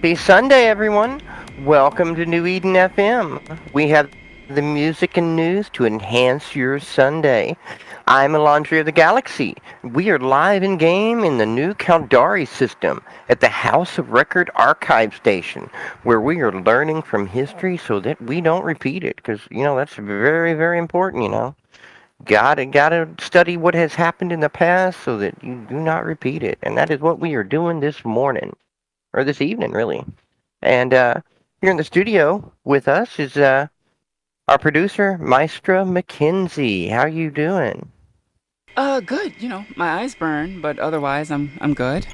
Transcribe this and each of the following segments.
Happy Sunday, everyone. Welcome to New Eden FM. We have the music and news to enhance your Sunday. I'm Alondria of the Galaxy. We are live in game in the new Caldari system at the House of Record Archive Station, where we are learning from history so that we don't repeat it, because, that's very, very important, Gotta study what has happened in the past so that you do not repeat it. And that is what we are doing this morning, or this evening, really. And here in the studio with us is our producer, Maestra McKenzie. How you doing? Good. My eyes burn, but otherwise I'm good.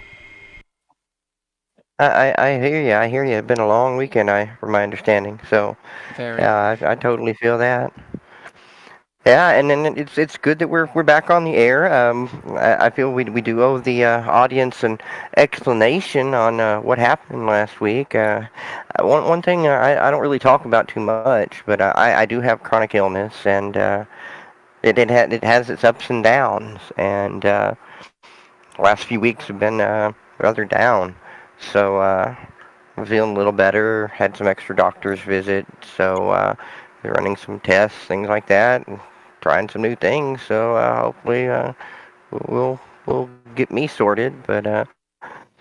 I hear you. I hear you. It's been a long weekend, from my understanding. So Very. yeah, I totally feel that. Yeah, and then it's good that we're back on the air. I feel we do owe the audience an explanation on what happened last week. One thing I don't really talk about too much, but I do have chronic illness, and it has its ups and downs, and the last few weeks have been rather down. So I'm feeling a little better. Had some extra doctor's visits, so we're running some tests, things like that, and trying some new things. So hopefully we'll get me sorted. But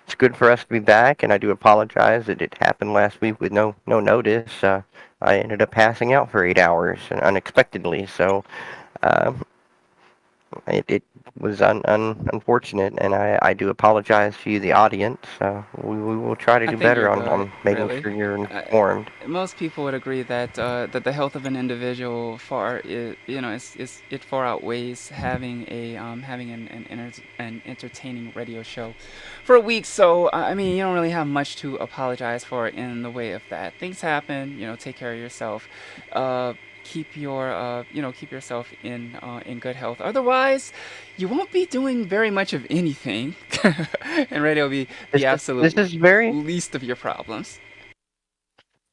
it's good for us to be back, and I do apologize that it happened last week with no notice. I ended up passing out for 8 hours unexpectedly. So uh, it was unfortunate, and I do apologize to you, the audience. We will try to I do think better you're on good, making really. sure you're Uh, informed. Most people would agree that the health of an individual it far outweighs having an entertaining radio show for a week. So I mean, you don't really have much to apologize for in the way of that. Things happen. Take care of yourself. Keep yourself in good health. Otherwise, you won't be doing very much of anything, and radio will be the This absolute is very least of your problems.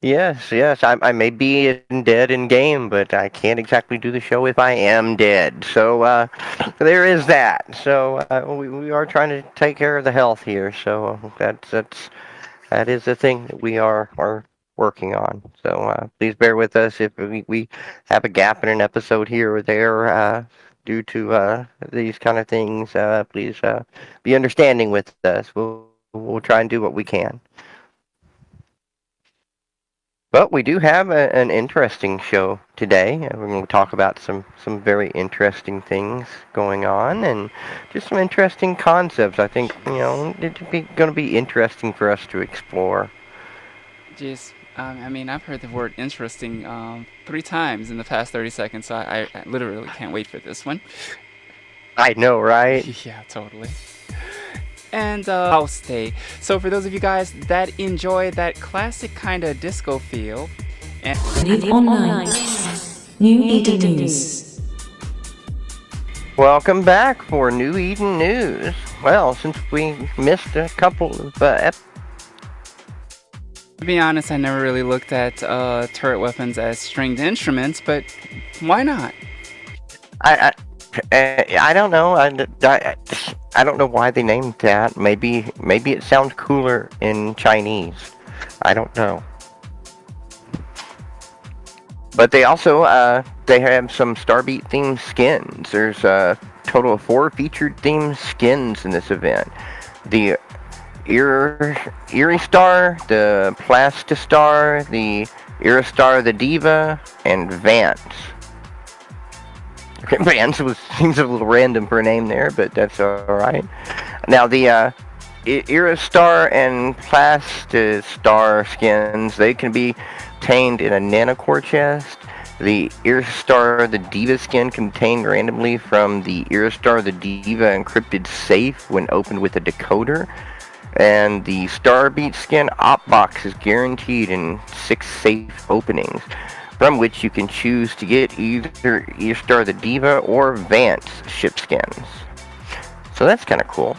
yes. I may be dead in game, but I can't exactly do the show if I am dead. So there is that. So we are trying to take care of the health here. So that is the thing that we are working on. So please bear with us if we have a gap in an episode here or there due to these kind of things. Please be understanding with us. We'll try and do what we can. But we do have an interesting show today. We're going to talk about some very interesting things going on and just some interesting concepts. I think Jeez. it's going to be interesting for us to explore. Jeez. I mean, I've heard the word interesting 3 times in the past 30 seconds, so I literally can't wait for this one. I know, right? Yeah, totally. And house day. So for those of you guys that enjoy that classic kind of disco feel, and Live online. New Eden News. Welcome back for New Eden News. Well, since we missed a couple of to be honest, I never really looked at turret weapons as stringed instruments, but why not? I, I don't know. I don't know why they named that. Maybe it sounds cooler in Chinese. I don't know. But they also they have some Starbeat themed skins. There's a total of 4 featured themed skins in this event. The Erie Star, the Plastistar, the Iristar, the Diva, and Vance. Vance seems a little random for a name there, but that's all right. Now the Iristar and Plastistar skins, they can be obtained in a nanocore chest. The Iristar the Diva skin contained randomly from the Iristar the Diva encrypted safe when opened with a decoder. And the Starbeat skin op box is guaranteed in 6 safe openings, from which you can choose to get either Iristar the Diva or Vance ship skins. So that's kind of cool.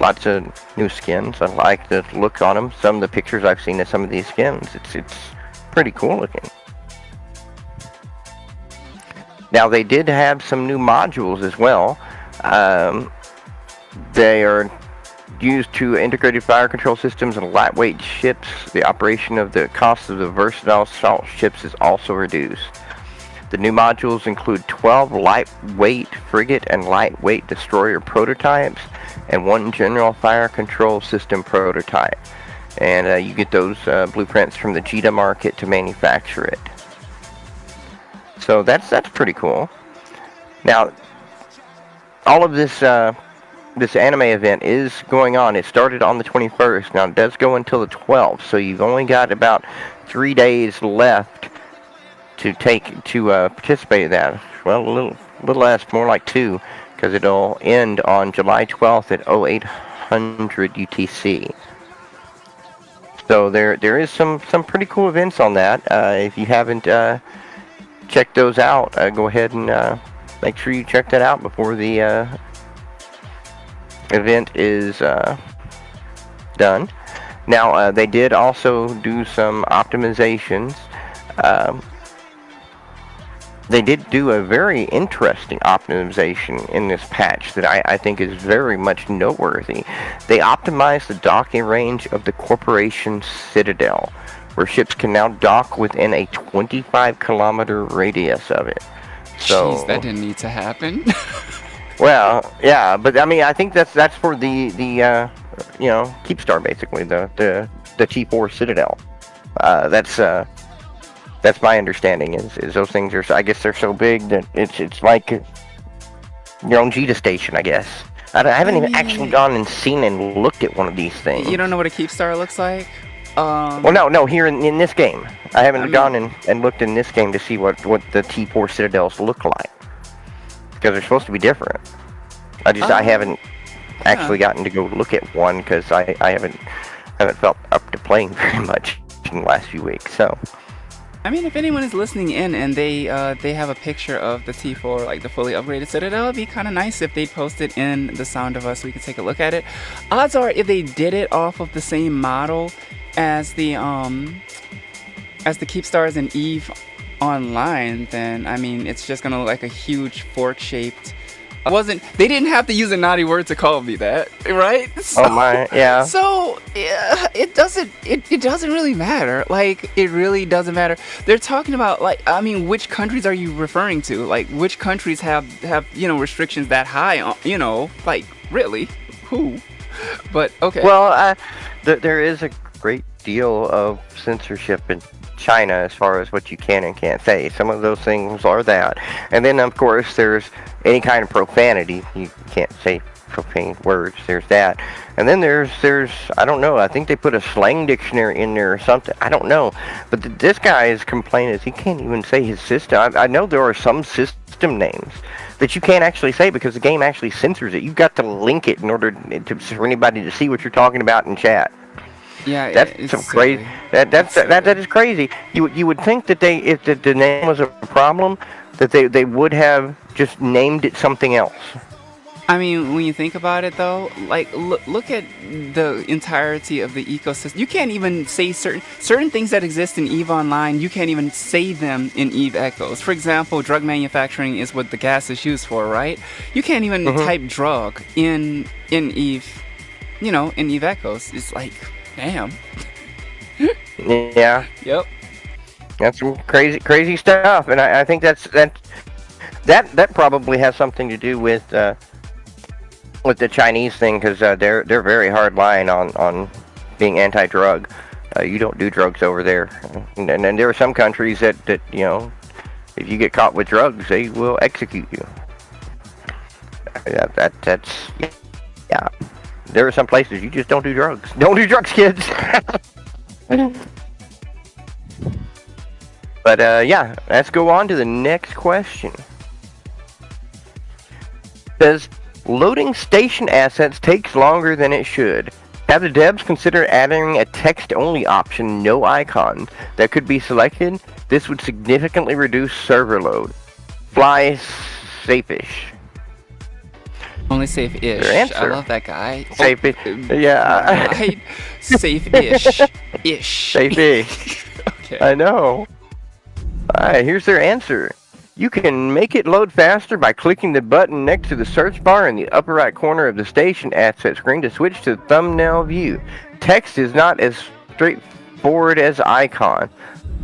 Lots of new skins. I like the look on them. Some of the pictures I've seen of some of these skins, it's pretty cool looking. Now they did have some new modules as well. They are used to integrated fire control systems and lightweight ships. The operation of the cost of the versatile assault ships is also reduced. The new modules include 12 lightweight frigate and lightweight destroyer prototypes and one general fire control system prototype. And you get those blueprints from the JITA market to manufacture it. So that's pretty cool. Now, all of this this anime event is going on. It started on the 21st. Now it does go until the 12th, so you've only got about 3 days left to participate in that. Well, a little less, more like 2, because it'll end on July 12th at 0800 UTC. So there is some pretty cool events on that. If you haven't checked those out, go ahead and make sure you check that out before the event is done. Now they did also do some optimizations. They did do a very interesting optimization in this patch that I think is very much noteworthy. They optimized the docking range of the Corporation Citadel, where ships can now dock within a 25-kilometer radius of it. So, jeez, that didn't need to happen. well, yeah, but I mean, I think that's for the Keepstar, basically, the T4 Citadel. That's my understanding. Is those things are, I guess they're so big that it's like your own JITA station, I guess. I haven't even actually gone and seen and looked at one of these things. You don't know what a Keepstar looks like? Well, no, here in this game. I haven't gone and looked in this game to see what the T4 Citadels look like. Because they're supposed to be different. I haven't actually gotten to go look at one because I haven't felt up to playing very much in the last few weeks, so... I mean, if anyone is listening in and they have a picture of the T4, like the fully upgraded Citadel, it'd be kind of nice if they post it in the Sound of Us so we could take a look at it. Odds are, if they did it off of the same model as the Keepstars and Eve Online, then I mean, it's just gonna look like a huge fork-shaped. They didn't have to use a naughty word to call me that, right? So, oh my, yeah. So yeah, it doesn't really matter. Like, it really doesn't matter. They're talking about, like, I mean, which countries are you referring to? Like, which countries have restrictions that high on, like, really? Who? But okay. Well, there is a great deal of censorship in China as far as what you can and can't say. Some of those things are that. And then, of course, there's any kind of profanity. You can't say profane words. There's that. And then there's I don't know. I think they put a slang dictionary in there or something. I don't know. But this guy's complaint is he can't even say his system. I know there are some system names that you can't actually say because the game actually censors it. You've got to link it in order for anybody to see what you're talking about in chat. Yeah, that's some crazy. That is crazy. You would think that if the name was a problem, that they would have just named it something else. I mean, when you think about it, though, like look at the entirety of the ecosystem. You can't even say certain things that exist in EVE Online. You can't even say them in EVE Echoes. For example, drug manufacturing is what the gas is used for, right? You can't even type drug in EVE, in EVE Echoes. It's like, damn. Yeah. Yep. That's some crazy stuff, and I think that probably has something to do with the Chinese thing, because they're very hard line on being anti-drug. You don't do drugs over there, and there are some countries that if you get caught with drugs, they will execute you. That's yeah. There are some places you just don't do drugs. Don't do drugs, kids. But yeah, let's go on to the next question. Says, loading station assets takes longer than it should. Have the devs consider adding a text-only option, no icons, that could be selected? This would significantly reduce server load. Fly safe-ish. Only safe-ish. I love that guy. Safe-ish. Yeah. Right? Safe-ish. Ish. Safe-ish. Okay. I know. Alright, here's their answer. You can make it load faster by clicking the button next to the search bar in the upper right corner of the station asset screen to switch to thumbnail view. Text is not as straightforward as icon.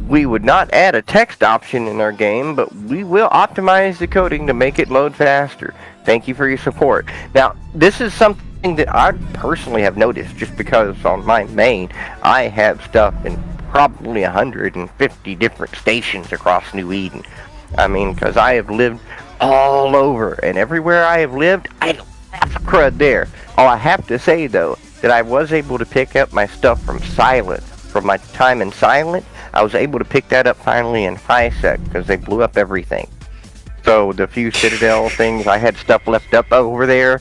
We would not add a text option in our game, but we will optimize the coding to make it load faster. Thank you for your support. Now, this is something that I personally have noticed just because on my main, I have stuff in probably 150 different stations across New Eden. I mean, because I have lived all over, and everywhere I have lived, I don't have crud there. All I have to say, though, that I was able to pick up my stuff from Silent, from my time in Silent. I was able to pick that up finally in HiSec because they blew up everything. So the few Citadel things, I had stuff left up over there.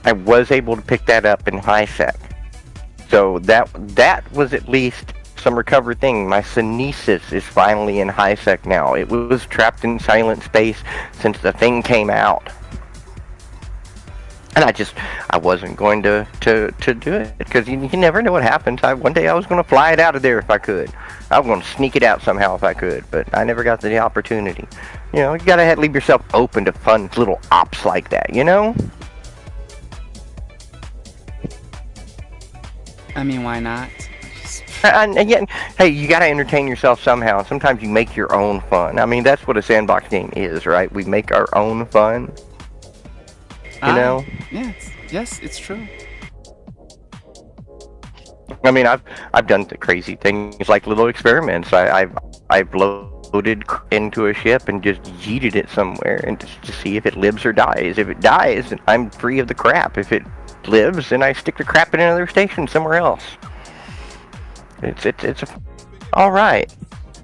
I was able to pick that up in HiSec. So that was at least some recovered thing. My Synesis is finally in HiSec now. It was trapped in silent space since the thing came out. And I wasn't going to do it because you never know what happens. One day I was going to fly it out of there if I could. I was going to sneak it out somehow if I could, but I never got the opportunity. You know, you gotta leave yourself open to fun little ops like that, you know? I mean, why not? And yet, hey, you gotta entertain yourself somehow. Sometimes you make your own fun. I mean, that's what a sandbox game is, right? We make our own fun. You know? Yeah, yes, it's true. I mean, I've done the crazy things like little experiments. I've loaded into a ship and just yeeted it somewhere and just to see if it lives or dies. If it dies, then I'm free of the crap. If it lives, then I stick the crap in another station somewhere else. It's all right.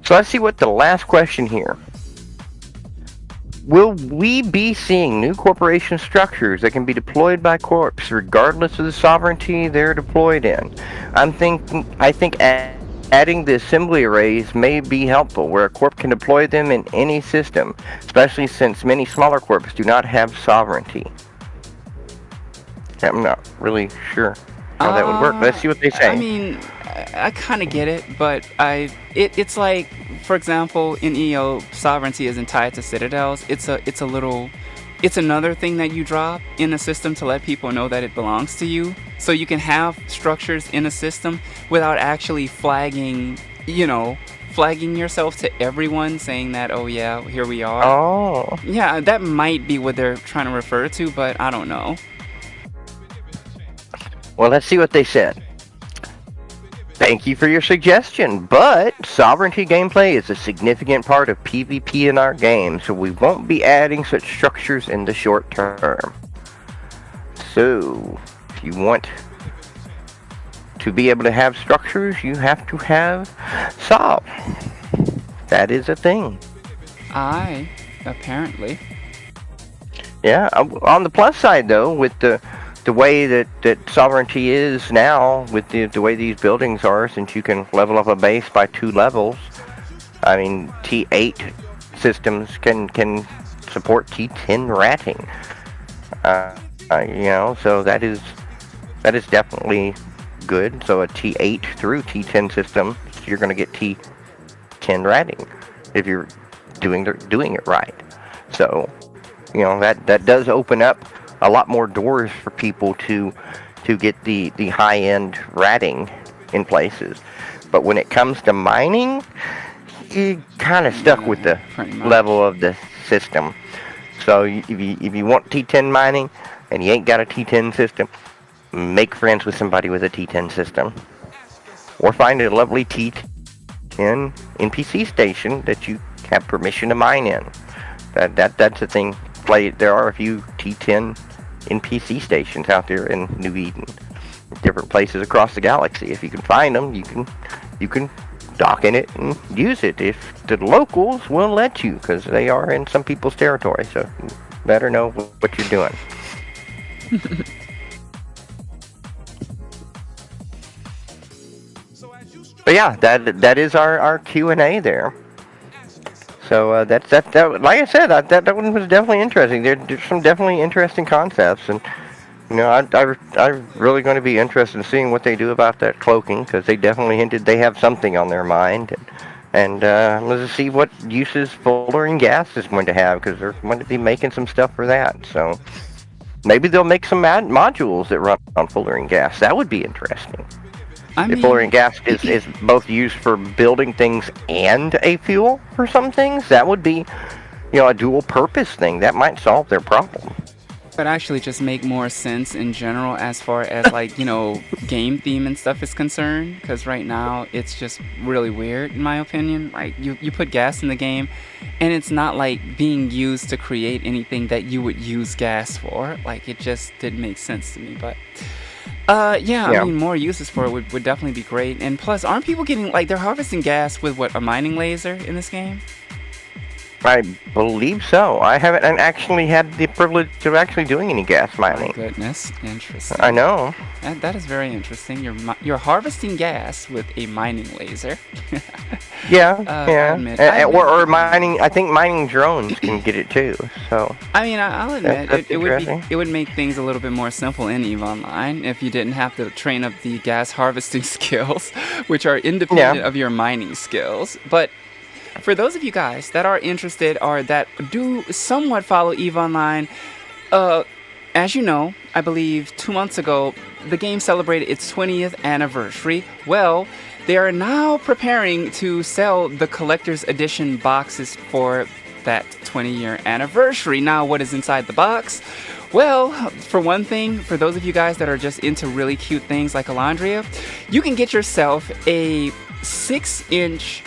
So let's see what the last question here. Will we be seeing new corporation structures that can be deployed by corps regardless of the sovereignty they're deployed in? I think adding the assembly arrays may be helpful, where a corp can deploy them in any system, especially since many smaller corps do not have sovereignty. I'm not really sure how that would work. Let's see what they say. I mean, I kind of get it, but it's like, for example, in EO, sovereignty isn't tied to citadels. It's another thing that you drop in a system to let people know that it belongs to you. So you can have structures in a system without actually flagging yourself to everyone, saying that, oh yeah, here we are. Oh. Yeah, that might be what they're trying to refer to, but I don't know. Well, let's see what they said. Thank you for your suggestion, but sovereignty gameplay is a significant part of PvP in our game, so we won't be adding such structures in the short term. So, if you want to be able to have structures, you have to have Sov. That is a thing. Apparently. Yeah, on the plus side though, with the way that sovereignty is now, with the way these buildings are, since you can level up a base by 2 levels, I mean, T8 systems can support T10 ratting. So that is definitely good. So a T8 through T10 system, you're going to get T10 ratting if you're doing it right. So, that does open up a lot more doors for people to get the high-end ratting in places. But when it comes to mining, you kind of stuck with the level of the system. So if you want T10 mining and you ain't got a T10 system, make friends with somebody with a T10 system, or find a lovely T10 NPC station that you have permission to mine in. That's the thing. There are a few T10 NPC stations out there in New Eden, different places across the galaxy. If you can find them, you can dock in it and use it. If the locals will let you, because they are in some people's territory, so you better know what you're doing. But yeah, that is our Q&A there. So that like I said, that one was definitely interesting. There's some definitely interesting concepts, and I'm really going to be interested in seeing what they do about that cloaking, because they definitely hinted they have something on their mind. And let's see what uses fullerene gas is going to have, because they're going to be making some stuff for that. So maybe they'll make some modules that run on fullerene gas. That would be interesting. I If fullerene mean, gas is both used for building things and a fuel for some things, that would be, a dual purpose thing. That might solve their problem. but actually just make more sense in general as far as like game theme and stuff is concerned. Because right now it's just really weird in my opinion. Like you put gas in the game, and it's not like being used to create anything that you would use gas for. Like it just didn't make sense to me. But yeah, I Yeah. mean, more uses for it would definitely be great. And plus, aren't people getting like they're harvesting gas with what, a mining laser in this game? I believe so. I haven't actually had the privilege of actually doing any gas My mining. goodness, interesting. I know. That is very interesting. You're harvesting gas with a mining laser. Yeah, I yeah. admit, I admit. Or mining. I think mining drones can get it too. So I mean, I'll admit that's it would be interesting. it would make things a little bit more simple in EVE Online if you didn't have to train up the gas harvesting skills, which are independent Yeah. of your mining skills. But for those of you guys that are interested or that do somewhat follow EVE Online, uh, as you know, I believe 2 months ago, the game celebrated its 20th anniversary. Well, they are now preparing to sell the collector's edition boxes for that 20-year anniversary. Now, what is inside the box? Well, for one thing, for those of you guys that are just into really cute things like Alandria, you can get yourself a 6-inch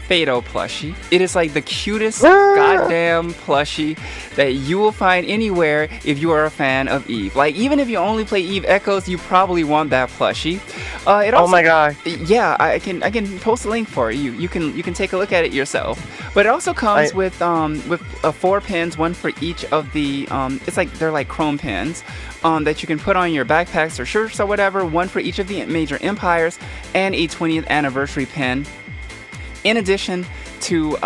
Fado plushie. It is like the cutest goddamn plushie that you will find anywhere if you are a fan of Eve. Like even if you only play Eve Echoes, you probably want that plushie. It Oh also, my god. yeah, I can post a link for you. You can take a look at it yourself. But it also comes with 4 pins, one for each of the it's like they're like chrome pins that you can put on your backpacks or shirts or whatever. One for each of the major empires, and a 20th anniversary pin. In addition to,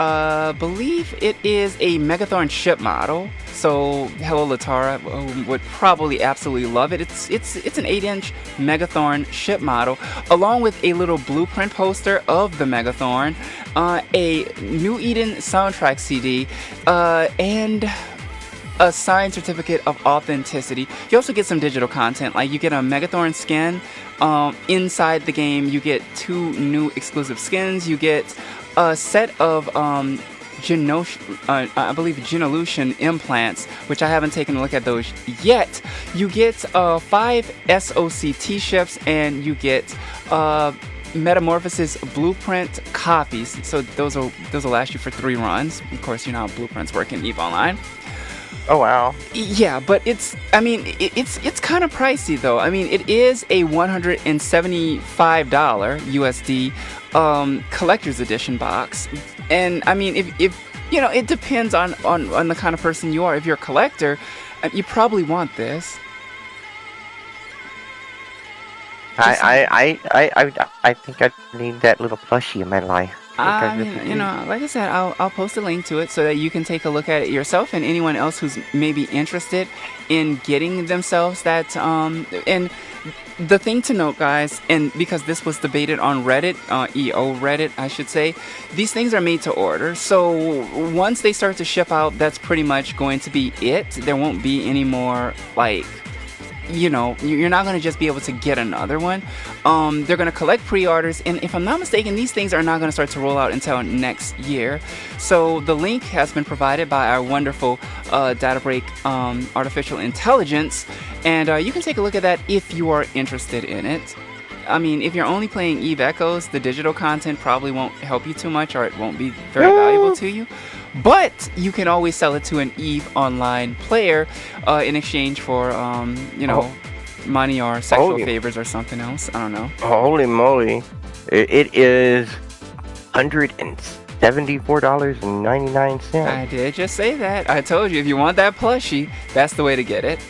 believe it is a Megathorn ship model. So, hello Latara would probably absolutely love it. It's an 8-inch Megathorn ship model, along with a little blueprint poster of the Megathorn, a New Eden soundtrack CD, and a signed certificate of authenticity. You also get some digital content, like you get a Megathorn skin. Inside the game, you get 2 new exclusive skins. You get a set of I believe Genolution implants, which I haven't taken a look at those yet. You get 5 SOCT ships, and you get Metamorphosis blueprint copies. So those will last you for 3 runs. Of course, you know how blueprints work in EVE Online. Oh wow. Yeah, but it's kind of pricey though. I mean, it is a $175 USD collector's edition box. And I mean, if it depends on the kind of person you are. If you're a collector, you probably want this. I think I need that little plushie in my life. I mean, like I said, I'll post a link to it so that you can take a look at it yourself, and anyone else who's maybe interested in getting themselves that. And the thing to note, guys, and because this was debated on Reddit, EO Reddit, I should say, these things are made to order. So once they start to ship out, that's pretty much going to be it. There won't be any more like. You're not going to just be able to get another one. They're going to collect pre-orders, and if I'm not mistaken, these things are not going to start to roll out until next year. So the link has been provided by our wonderful Databreak Artificial Intelligence, and you can take a look at that if you are interested in it. I mean, if you're only playing Eve Echoes, the digital content probably won't help you too much, or it won't be very valuable to you. But you can always sell it to an EVE Online player in exchange for, money or sexual favors or something else. I don't know. Holy moly. It is $174.99. I did just say that. I told you, if you want that plushie, that's the way to get it.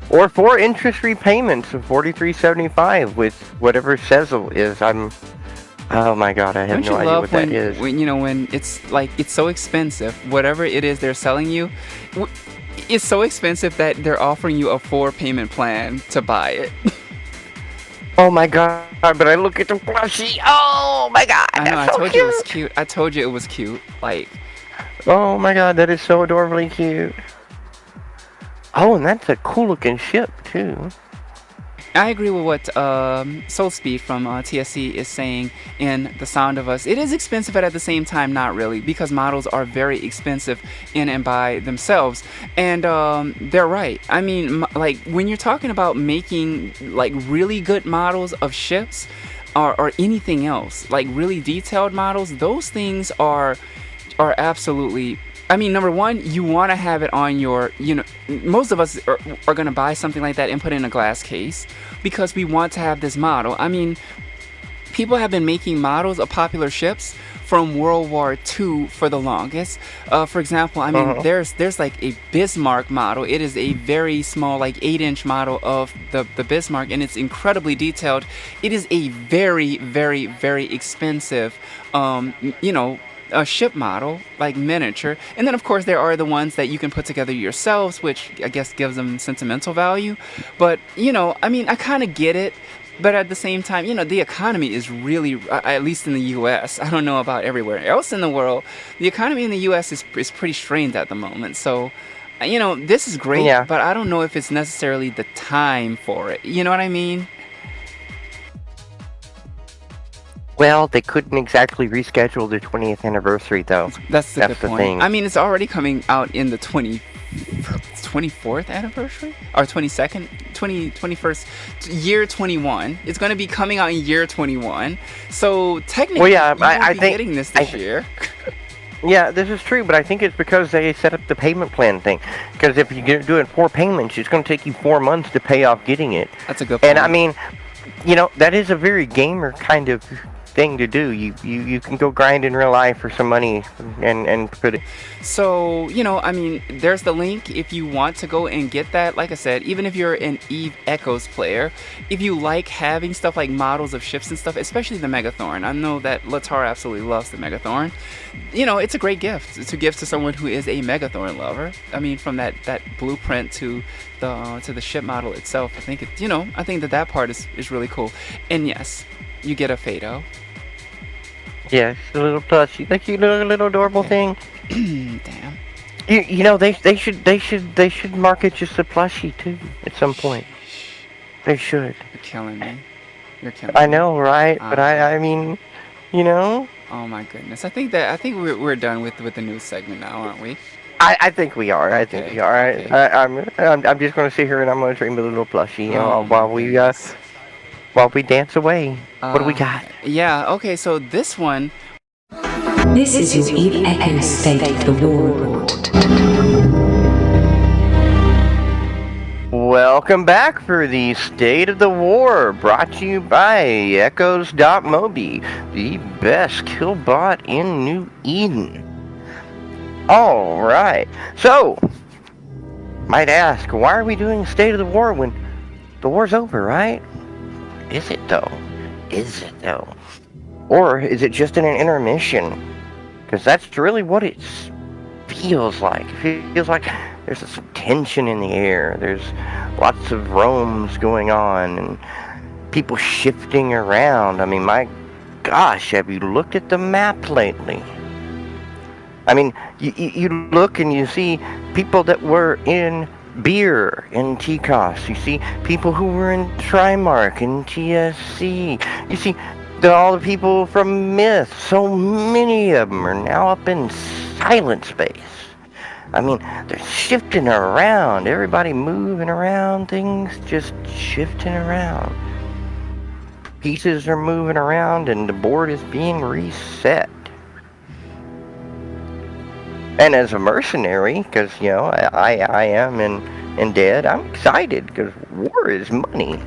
Or 4 interest repayments of $43.75 with whatever Sezzle is. Oh my god, I have no idea what that is. When it's like, it's so expensive, whatever it is they're selling you, it's so expensive that they're offering you a 4-payment plan to buy it. Oh my god, but I look at the plushie. Oh my god, that's I so know. I told you it cute. was cute. I told you it was cute. Like, Oh my god, that is so adorably cute. Oh, and that's a cool looking ship too. I agree with what Soul Speed from TSC is saying in The Sound of Us. It is expensive, but at the same time, not really, because models are very expensive in and by themselves. And they're right. I mean, like, when you're talking about making, like, really good models of ships or anything else, like, really detailed models, those things are absolutely. I mean, number one, you want to have it on your, most of us are going to buy something like that and put it in a glass case because we want to have this model. I mean, people have been making models of popular ships from World War II for the longest. For example, I mean, Uh-huh. there's like a Bismarck model. It is a very small, like 8-inch model of the Bismarck, and it's incredibly detailed. It is a very, very, very expensive, you know, a ship model, like miniature. And then, of course, there are the ones that you can put together yourselves, which I guess gives them sentimental value. But, I mean, I kind of get it. But at the same time, the economy is really, at least in the U.S., I don't know about everywhere else in the world, the economy in the U.S. is pretty strained at the moment. So, this is great, Yeah. but I don't know if it's necessarily the time for it. You know what I mean? Well, they couldn't exactly reschedule the 20th anniversary, though. That's a That's good the point. thing. I mean, it's already coming out in the 24th anniversary or 22nd, 21st year 21. It's going to be coming out in year 21. So Well, technically, yeah, you won't I be think, getting this I, year. yeah, this is true, but I think it's because they set up the payment plan thing. Because if you do it in 4 payments, it's going to take you 4 months to pay off getting it. That's a good And I point. mean, that is a very gamer kind of thing to do. You can go grind in real life for some money and put it. So, I mean, there's the link if you want to go and get that. Like I said, even if you're an Eve Echoes player, if you like having stuff like models of ships and stuff, especially the Megathorn, I know that Latar absolutely loves the Megathorn. It's a great gift. It's a gift to someone who is a Megathorn lover. I mean, from that blueprint to the ship model itself, I think I think that part is really cool. And yes, you get a Fado. Yes, the little plushie, the cute little adorable Okay. thing. Damn. They should market just a plushie too at some point. Sheesh. They should. You're killing me. You're I killing me. know, right? But Uh, I mean, you know, oh my goodness. I think we're done with the news segment now, aren't we? I think we are. I think we Okay. are. Okay. I'm just gonna sit here and I'm gonna dream of a little plushie, Oh my goodness. while we dance away. What do we got? Yeah. Okay. So this one. This is your Eve Echoes State of the War report. Welcome back for the State of the War, brought to you by Echoes.mobi, the best killbot in New Eden. Alright, so, might ask, why are we doing State of the War when the war's over, right? Is it though? Is it though? Or is it just in an intermission? Because that's really what it feels like. It feels like there's some tension in the air. There's lots of roams going on and people shifting around. I mean, my gosh, have you looked at the map lately? I mean, you look and you see people that were in beer in TCOS. You see people who were in Trimark in TSC. You see all the people from Myth. So many of them are now up in silent space. I mean, they're shifting around. Everybody moving around. Things just shifting around. Pieces are moving around and the board is being reset. And as a mercenary, because I am in dead, I'm excited because war is money.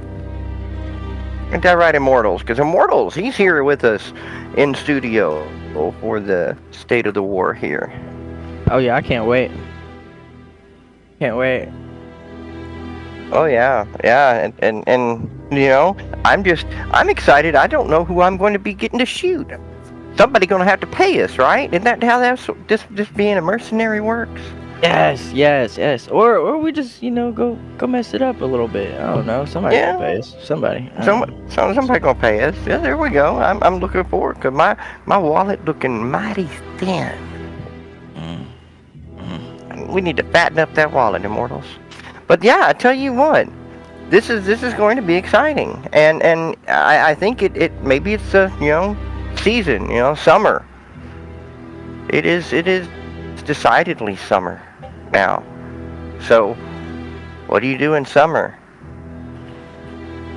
Ain't that right, Immortals? Because Immortals, he's here with us in studio for the State of the War here. Oh yeah, I can't wait. Can't wait. Oh yeah, yeah, and I'm excited. I don't know who I'm going to be getting to shoot. Somebody gonna have to pay us, right? Isn't that how this being a mercenary works? Yes, yes, yes. Or we just go mess it up a little bit. I don't know. Somebody gonna Yeah, pay us. Somebody. I some, don't know. somebody gonna pay us. Yeah, there we go. I'm looking forward because my wallet looking mighty thin. Mm, mm. We need to fatten up that wallet, immortals. But yeah, I tell you what, this is going to be exciting, and I think it maybe it's a season, summer. It is decidedly summer now. So what do you do in summer?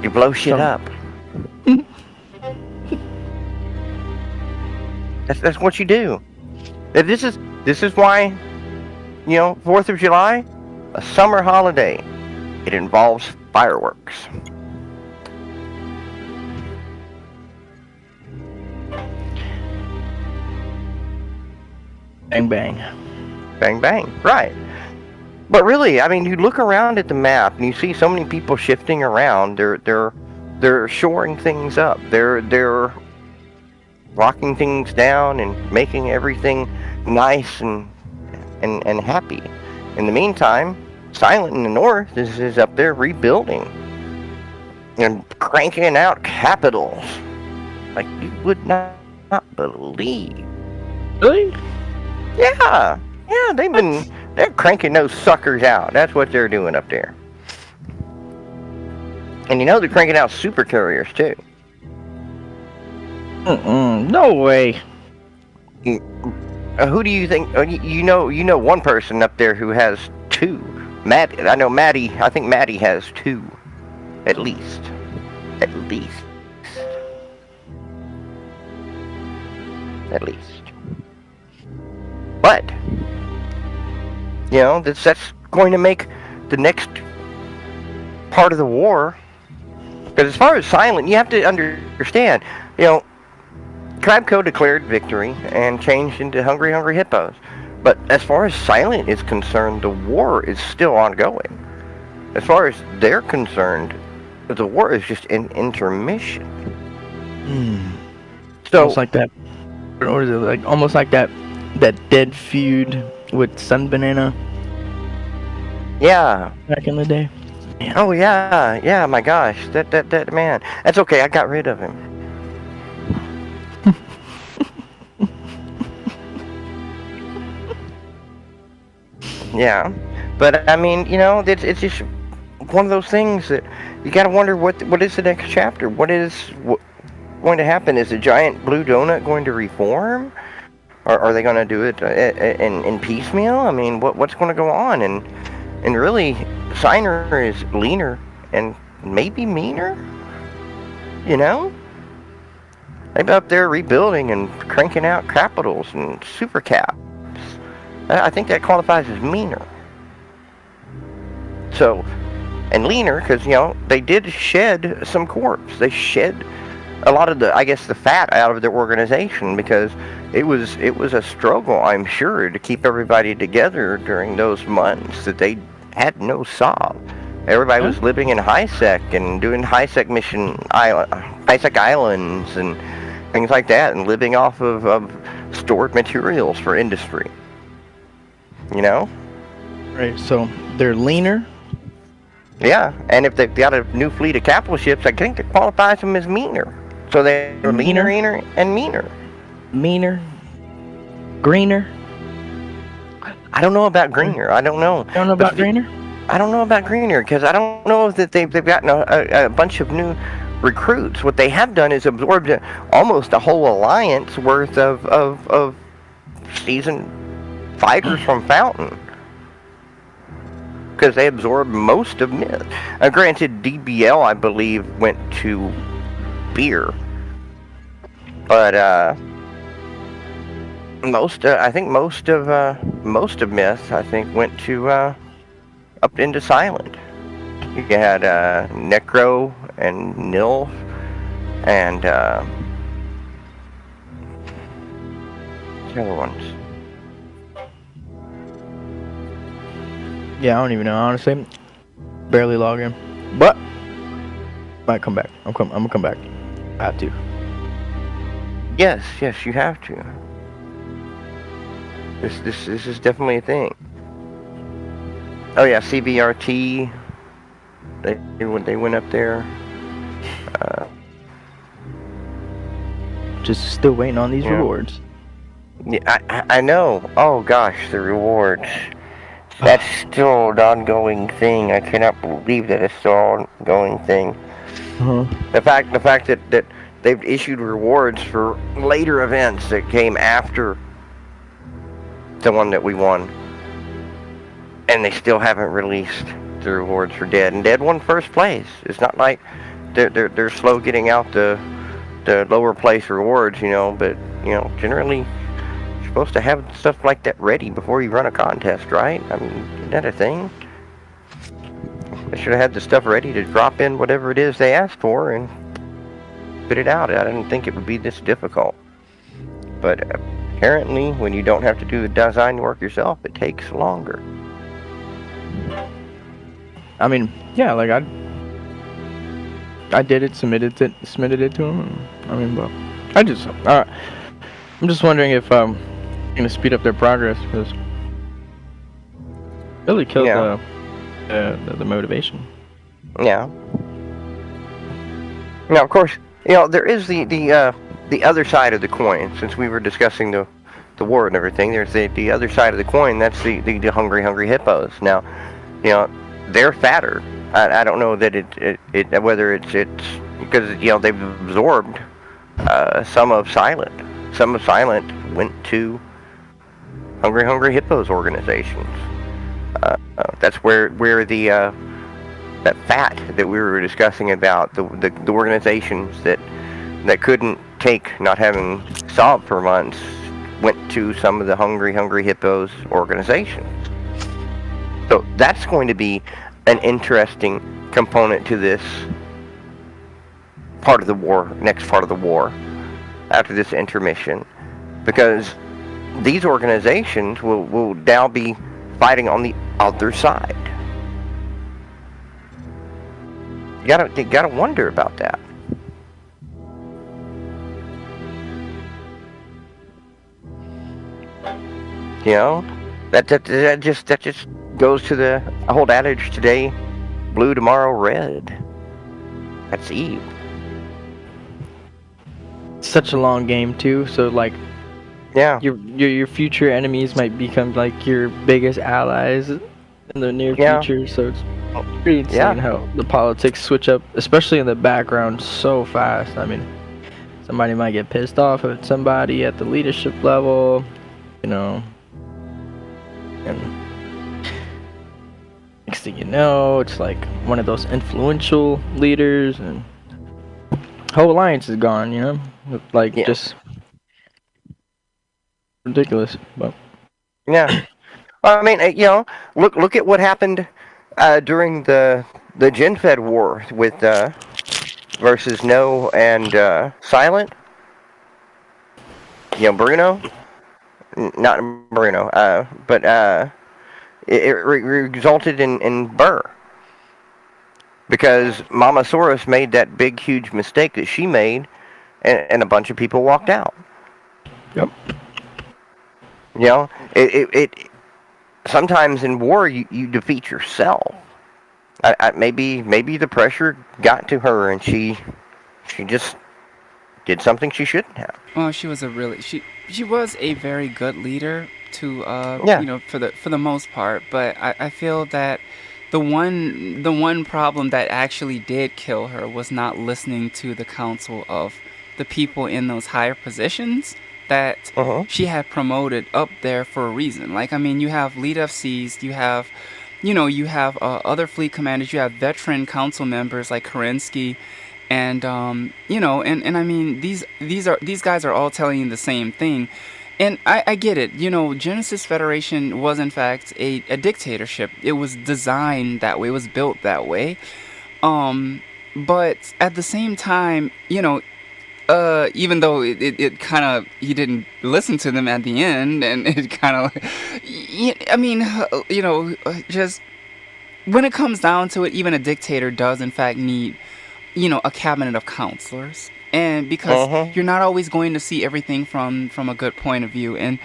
You blow shit Some. up. That's what you do. If this is why 4th of July, a summer holiday. It involves fireworks. Bang bang. Bang bang. Right. But really, I mean, you look around at the map and you see so many people shifting around. They're shoring things up. They're locking things down and making everything nice and happy. In the meantime, Silent in the North is up there rebuilding and cranking out capitals like you would not believe. Really? Yeah, yeah, What? they're cranking those suckers out. That's what they're doing up there. And they're cranking out super carriers too. No way. Who do you think? You know one person up there who has two. Matt, I know Maddie. I think Maddie has two, at least. At least. At least. But that's going to make the next part of the war. Because as far as Silent, you have to understand. Tribco declared victory and changed into Hungry Hungry Hippos. But as far as Silent is concerned, the war is still ongoing. As far as they're concerned, the war is just in intermission. Almost So, like that. Or is it like almost like that dead feud with Sun Banana yeah. back in the day? Man. Oh, yeah. Yeah, my gosh. That man. That's okay. I got rid of him. Yeah. But, I mean, it's just one of those things that you got to wonder what is the next chapter? What is going to happen? Is the giant blue donut going to reform? Or are they going to do it in piecemeal? I mean, what's going to go on? And really, Signer is leaner and maybe meaner. You know, they're up there rebuilding and cranking out capitals and super caps. I think that qualifies as meaner. So, and leaner because they did shed some corpse. They shed a lot of I guess the fat out of their organization because it was a struggle, I'm sure, to keep everybody together during those months that they had no saw. Everybody was living in high-sec and doing high-sec high-sec islands and things like that, and living off of stored materials for industry. Right. So they're leaner. Yeah, and if they've got a new fleet of capital ships, I think that qualifies them as meaner. So they're leaner, and meaner. Meaner. Greener. I don't know about greener. I don't know. You don't know about greener? I don't know about greener because I don't know that they've gotten a bunch of new recruits. What they have done is absorbed almost a whole alliance worth of seasoned fighters from Fountain. Because they absorbed most of Myth. Granted, DBL, I believe, went to Beer. But, I think most of Myth, I think, went to, up into Silent. You had, Necro and Nil, and, the other ones. Yeah, I don't even know. Honestly, barely log in, but might come back. I'm gonna come back. I have to. Yes, you have to. This is definitely a thing. Oh yeah, CBRT. They went up there. Uh, Just still waiting on these yeah. rewards. Yeah, I know. Oh gosh, the rewards. That's uh-huh. still an ongoing thing. I cannot believe that it's still an ongoing thing. The fact that they've issued rewards for later events that came after the one that we won, and they still haven't released the rewards for Dead. And Dead won first place. It's not like they're slow getting out the lower place rewards, But generally you're supposed to have stuff like that ready before you run a contest, right? I mean, isn't that a thing? They should have had the stuff ready to drop in whatever it is they asked for and spit it out. I didn't think it would be this difficult. But apparently, when you don't have to do the design work yourself, it takes longer. I mean, yeah, like I did it, submitted it to him. I mean, but I'm just wondering if gonna speed up their progress because really killed Yeah, the motivation. yeah. Now, of course, there is the other side of the coin. Since we were discussing the war and everything, there's the other side of the coin. That's the hungry hippos. Now, they're fatter. I don't know that it whether it's because they've absorbed some of Silent. Some of Silent went to Hungry Hippos organizations. That's where the that fat that we were discussing about the organizations that couldn't take not having solved for months went to some of the Hungry Hippos organizations. So that's going to be an interesting component to this part of the war, next part of the war, after this intermission, because these organizations will now be fighting on the other side. You gotta wonder about that. You know, that just goes to the old adage today: blue tomorrow, red. That's Eve. Such a long game too, so like Yeah, your future enemies might become like your biggest allies in the near yeah, future. So it's pretty insane yeah, how the politics switch up, especially in the background, so fast. I mean, somebody might get pissed off at somebody at the leadership level, you know, and next thing you know, it's like one of those influential leaders, and whole alliance is gone. Like yeah, just ridiculous. But yeah. Well, I mean, look at what happened during the Gen Fed war with versus No and Silent. Bruno, not Bruno, but it resulted in Burr because Mama Soros made that big huge mistake that she made, and a bunch of people walked out. yep. You know, it sometimes in war you defeat yourself. Maybe the pressure got to her and she just did something she shouldn't have. Well, she was a very good leader to Yeah. for the most part, but I feel that the one problem that actually did kill her was not listening to the counsel of the people in those higher positions that Uh huh. she had promoted up there for a reason. Like, I mean, you have lead FCs, you have other fleet commanders, you have veteran council members like Kerensky, and and I mean, these guys are all telling you the same thing, and I get it. Genesis Federation was in fact a dictatorship. It was designed that way. It was built that way. Um, but at the same time, even though it kind of he didn't listen to them at the end, and it kind of, I mean, just when it comes down to it, even a dictator does in fact need a cabinet of counselors, and Uh because huh. you're not always going to see everything from a good point of view. And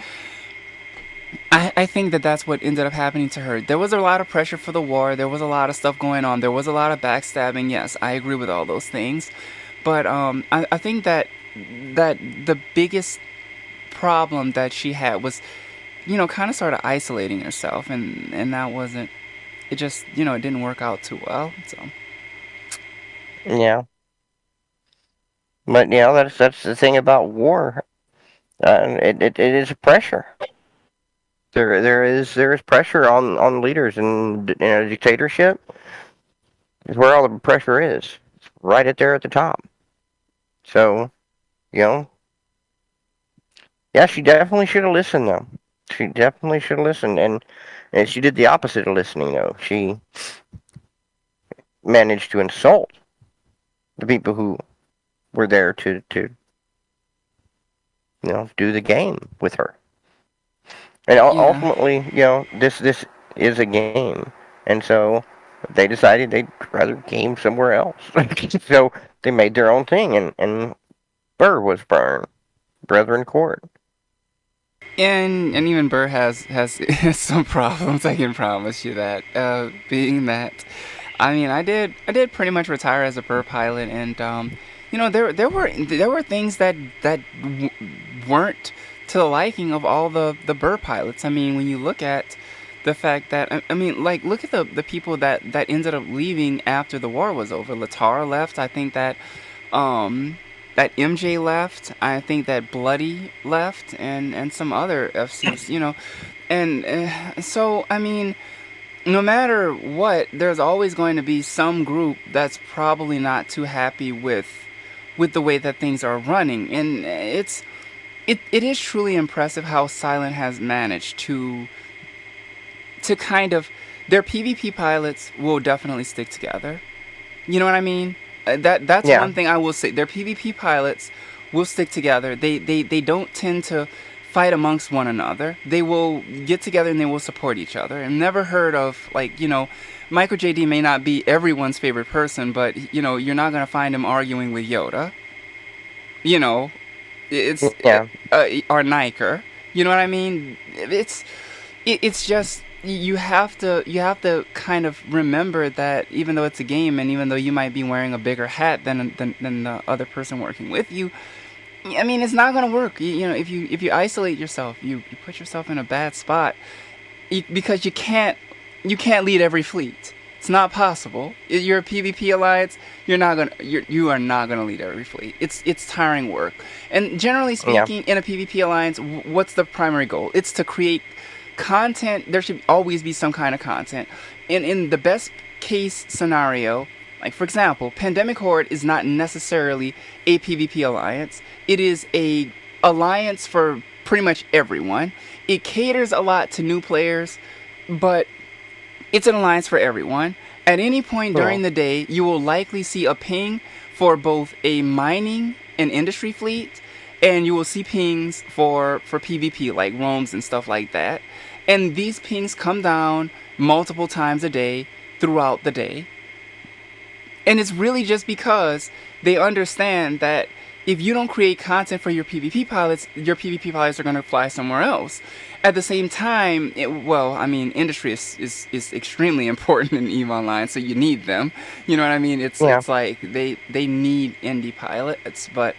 I think that that's what ended up happening to her. There was a lot of pressure for the war. There was a lot of stuff going on. There was a lot of backstabbing. Yes, I agree with all those things. But I think that the biggest problem that she had was, kind of sort of isolating herself, and that wasn't. It just, it didn't work out too well. So Yeah, but that's the thing about war. It is a pressure. There is pressure on leaders, and in a dictatorship is where all the pressure is. It's right at there at the top. So you know, yeah, she definitely should have listened though. She definitely should have listened, and she did the opposite of listening though. She managed to insult the people who were there to do the game with her. And yeah, ultimately, this is a game, and so they decided they'd rather game somewhere else. So they made their own thing, and Burr was burned, Brethren Court. and even Burr has some problems. I can promise you that. Being that, I mean, I did pretty much retire as a Burr pilot, and there were things that weren't to the liking of all the Burr pilots. I mean, when you look at the fact that I mean, like, look at the people that ended up leaving after the war was over. Latara left. I think um that MJ left. I think that Bloody left, and some other FCs. And so I mean, no matter what, there's always going to be some group that's probably not too happy with the way that things are running, and it is truly impressive how Silent has managed to kind of, their PvP pilots will definitely stick together. You know what I mean? That's Yeah, one thing I will say. Their PvP pilots will stick together. They don't tend to fight amongst one another. They will get together and they will support each other. And never heard of, like, Michael JD may not be everyone's favorite person, but you're not gonna find him arguing with Yoda. You know, it's yeah, or Niker. You know what I mean? It's just, you have to kind of remember that even though it's a game, and even though you might be wearing a bigger hat than the other person working with you, I mean, it's not gonna work. If you isolate yourself, you put yourself in a bad spot, because you can't lead every fleet. It's not possible. You're a PvP alliance. You are not gonna lead every fleet. It's tiring work. And generally yeah, speaking, in a PvP alliance, what's the primary goal? It's to create content. There should always be some kind of content. And in the best case scenario, like for example, Pandemic Horde is not necessarily a PvP alliance. It is a alliance for pretty much everyone. It caters a lot to new players, but it's an alliance for everyone. At any point yeah, during the day, you will likely see a ping for both a mining and industry fleet, and you will see pings for PvP, like roams and stuff like that. And these pings come down multiple times a day throughout the day. And it's really just because they understand that if you don't create content for your PvP pilots are going to fly somewhere else. At the same time, well, I mean, industry is extremely important in EVE Online, so you need them. You know what I mean? It's yeah, it's like they need indie pilots, but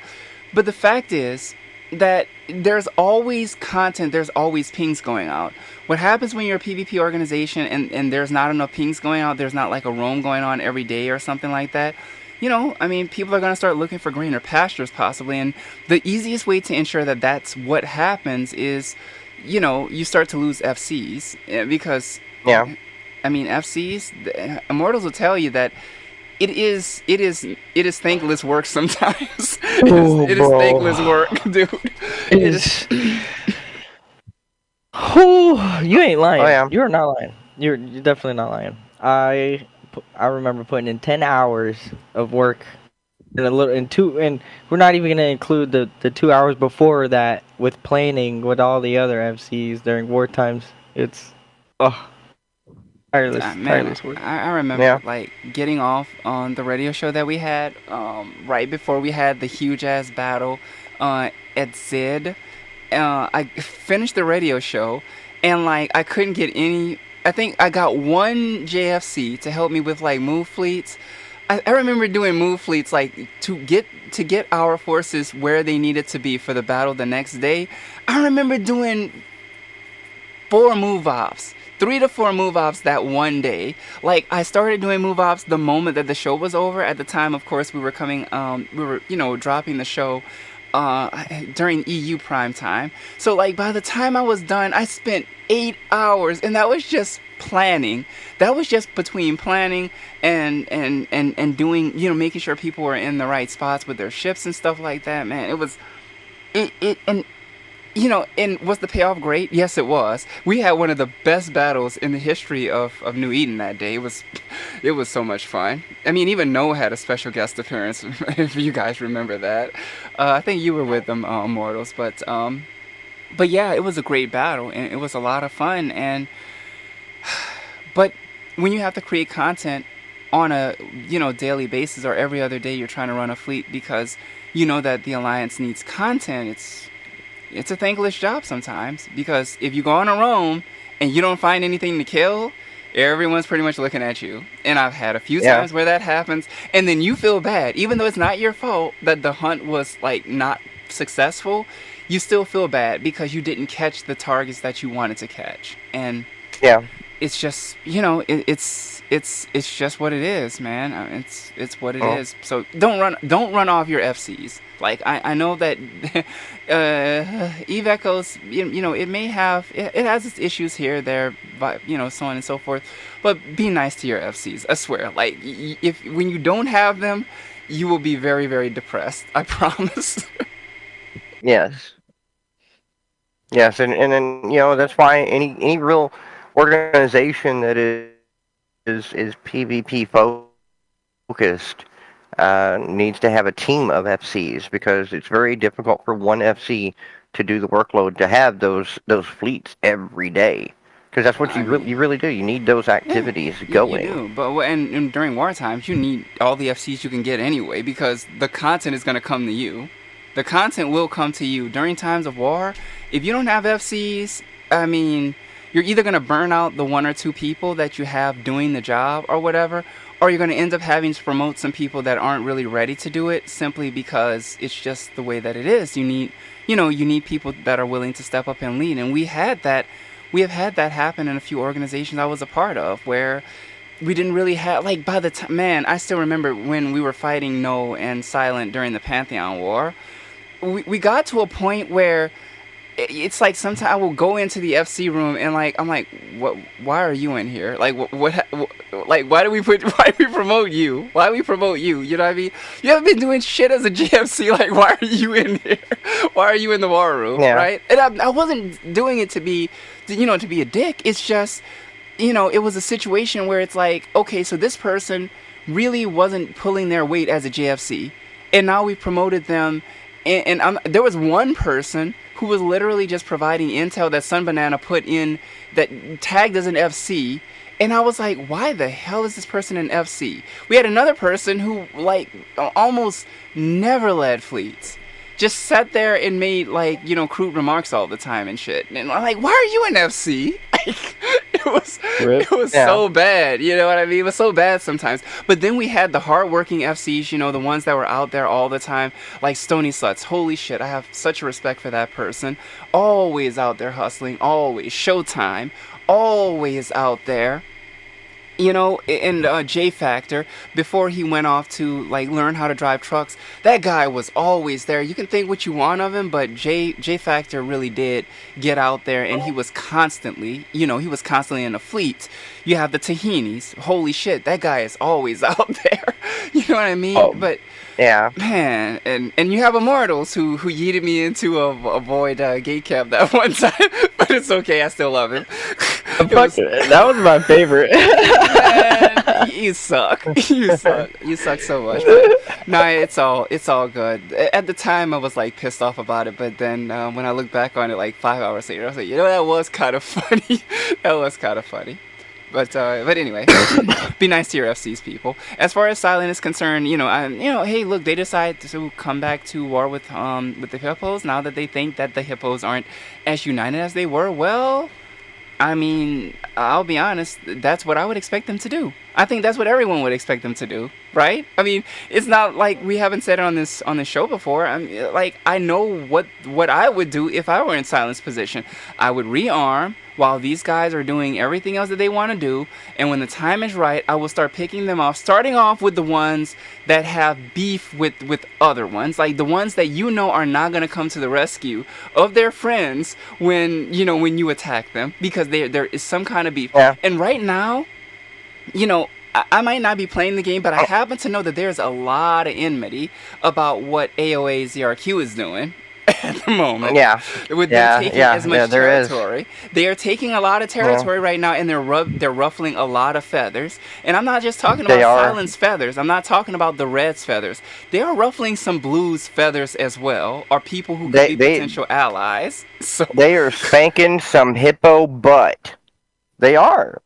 the fact is that there's always content, there's always pings going out. What happens when you're a PvP organization and there's not enough pings going out, there's not like a roam going on every day or something like that? I mean, people are going to start looking for greener pastures possibly. And the easiest way to ensure that that's what happens is, you start to lose FCs, because, yeah. I mean, FCs, Immortals will tell you that it is thankless work sometimes. it is Oh, it is bro. thankless work, dude. It It is. is. Oh, you ain't Oh lying. yeah, You're not lying. You're definitely not lying. I remember putting in 10 hours of work and a little and two and we're not even gonna include the 2 hours before that with planning with all the other MCs during war times. It's oh Man, tireless work. I remember yeah, like getting off on the radio show that we had right before we had the huge ass battle at Zid. I finished the radio show, and like I couldn't get any. I think I got one JFC to help me with like move fleets. I remember doing move fleets like to get our forces where they needed to be for the battle the next day. I remember doing 4 move ops. 3 to 4 move ops that one day. Like I started doing move ops the moment that the show was over. At the time, of course, we were dropping the show during EU prime time. So like by the time I was done, I spent 8 hours, and that was just planning. That was just between planning and doing, making sure people were in the right spots with their ships and stuff like that. Man, it and and was the payoff great? Yes, it was. We had one of the best battles in the history of New Eden that day. It was so much fun. I mean, even Noah had a special guest appearance, if you guys remember that. I think you were with them, Mortals, but yeah, it was a great battle, and it was a lot of fun. And but when you have to create content on a daily basis or every other day, you're trying to run a fleet because you know that the alliance needs content. It's a thankless job sometimes because if you go on a roam and you don't find anything to kill, everyone's pretty much looking at you. And I've had a few Yeah. times where that happens, and then you feel bad, even though it's not your fault that the hunt was like not successful. You still feel bad because you didn't catch the targets that you wanted to catch, and Yeah. it's just it's just what it is, man. It's what it Oh. is. So don't run off your FCs. Like I know that Eve Echoes, it may have it has its issues here, there, but so on and so forth. But be nice to your FCs. I swear. Like if when you don't have them, you will be very very depressed. I promise. Yes. Yes, and then that's why any real organization that is PvP focused needs to have a team of FCs because it's very difficult for one FC to do the workload to have those fleets every day because that's what I mean, you really do. You need those yeah, activities you going. do. But and during war times, you need all the FCs you can get anyway because the content is going to come to you. The content will come to you during times of war. If you don't have FCs, I mean, you're either going to burn out the 1 or 2 people that you have doing the job or whatever, or you're going to end up having to promote some people that aren't really ready to do it simply because it's just the way that it is. You need people that are willing to step up and lead, and we have had that happen in a few organizations I was a part of where we didn't really have like by the time, man, I still remember when we were fighting No and Silent during the Pantheon War. We got to a point where it's like sometimes I will go into the FC room and like I'm like, what? Why are you in here? Like like why do we put? Why do we promote you? Why do we promote you? You know what I mean? You haven't been doing shit as a GFC. Like why are you in here? Why are you in the war room? Yeah. Right? And I wasn't doing it to be, to be a dick. It's just, it was a situation where it's like, okay, so this person really wasn't pulling their weight as a JFC, and now we promoted them, and there was one person who was literally just providing intel that Sun Banana put in that tagged as an FC. And I was like, why the hell is this person an FC? We had another person who, like, almost never led fleets. Just sat there and made, like, crude remarks all the time and shit. And I'm like, why are you an FC? Like, it was Yeah. so bad. You know what I mean? It was so bad sometimes. But then we had the hardworking FCs, the ones that were out there all the time, like Stony Sluts. Holy shit, I have such a respect for that person. Always out there hustling, always. Showtime, always out there. And J Factor, before he went off to like learn how to drive trucks, that guy was always there. You can think what you want of him, but J Factor really did get out there, and he was constantly, in the fleet. You have the Tahinis. Holy shit, that guy is always out there. You know what I mean? Oh, But yeah. man, and you have Immortals who yeeted me into a void gate cap that one time, but it's okay. I still love him. It Fuck, was, that was my favorite. man, you suck. You suck. You suck so much. But no, it's all good. At the time, I was like pissed off about it, but then when I look back on it, like 5 hours later, I was like, that was kind of funny. That was kind of funny. But anyway, be nice to your FCs, people. As far as Silent is concerned, hey, look, they decide to come back to war with the hippos now that they think that the hippos aren't as united as they were. Well, I mean, I'll be honest, that's what I would expect them to do. I think that's what everyone would expect them to do, right? I mean, it's not like we haven't said it on this show before. Like I know what I would do if I were in Silent's position. I would rearm while these guys are doing everything else that they want to do, and when the time is right, I will start picking them off, starting off with the ones that have beef with other ones, like the ones that you know are not going to come to the rescue of their friends when when you attack them, because there is some kind of beef. Yeah. And right now, I might not be playing the game, but I happen to know that there's a lot of enmity about what AOA ZRQ is doing at the moment. Yeah. With them Yeah. taking Yeah. as much Yeah. There is. territory. They are taking a lot of Yeah. territory right now, and they're ruffling a lot of feathers. And I'm not just talking They about are. Silence feathers. I'm not talking about the Reds feathers. They are ruffling some Blues feathers as well, or people who could They be they potential allies. So they are spanking some hippo butt. They are.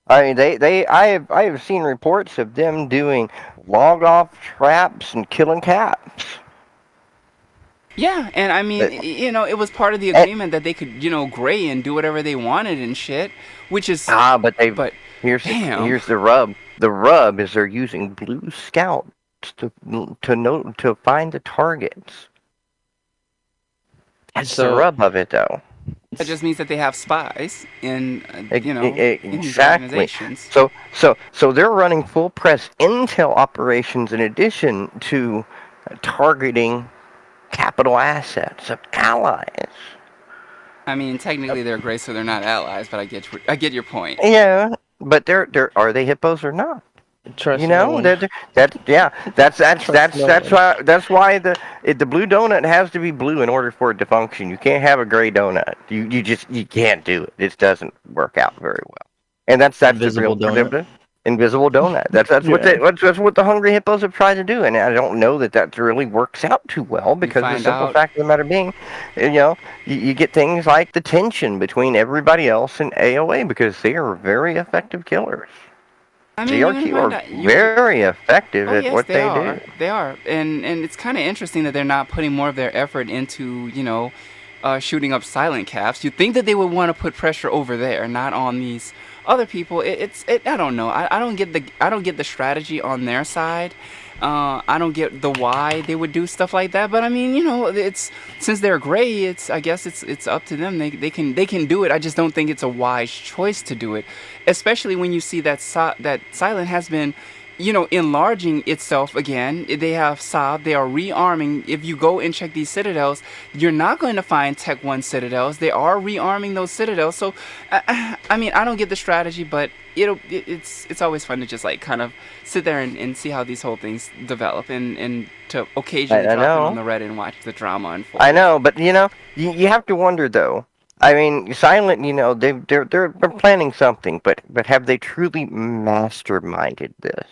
I mean, I have seen reports of them doing log off traps and killing cats. yeah, and I mean, But, it was part of the and, agreement that they could, gray and do whatever they wanted and shit, which is, but they but damn. here's the rub. The rub is they're using blue scouts to to find the targets. That's the So rub of it, though. That just means that they have spies in, in these Exactly. organizations. So they're running full press intel operations in addition to targeting capital assets of allies. I mean, technically they're gray, so they're not allies, but I get your point. Yeah, but they're are they hippos or not? trust You no know, one. that's No one. why the blue donut has to be blue in order for it to function. You can't have a gray donut. You can't do it. It doesn't work out very well. And that's the real Invisible donut. invisible donut. Yeah. That's what the hungry hippos have tried to do, and I don't know that really works out too well You because the find simple out. fact of the matter being, you get things like the tension between everybody else and AOA because they are very effective killers. I mean, you're gonna ZRQ find are out. very effective Oh at yes, what they they do. are. They are, and it's kind of interesting that they're not putting more of their effort into shooting up silent caps. You'd think that they would want to put pressure over there, not on these other people. I don't know. I don't get the strategy on their side. I don't get the why they would do stuff like that. But I mean, it's since they're gray. I guess it's up to them. They can do it. I just don't think it's a wise choice to do it, especially when you see that that Silent has been enlarging itself again. They have Saab. They are rearming. If you go and check these citadels, you're not going to find Tech 1 citadels. They are rearming those citadels. So, I mean, I don't get the strategy, but it's always fun to just like kind of sit there and see how these whole things develop and to occasionally I drop in on know, the Reddit and watch the drama unfold. I know, but you have to wonder though. I mean, Silent, they're planning something, but have they truly masterminded this?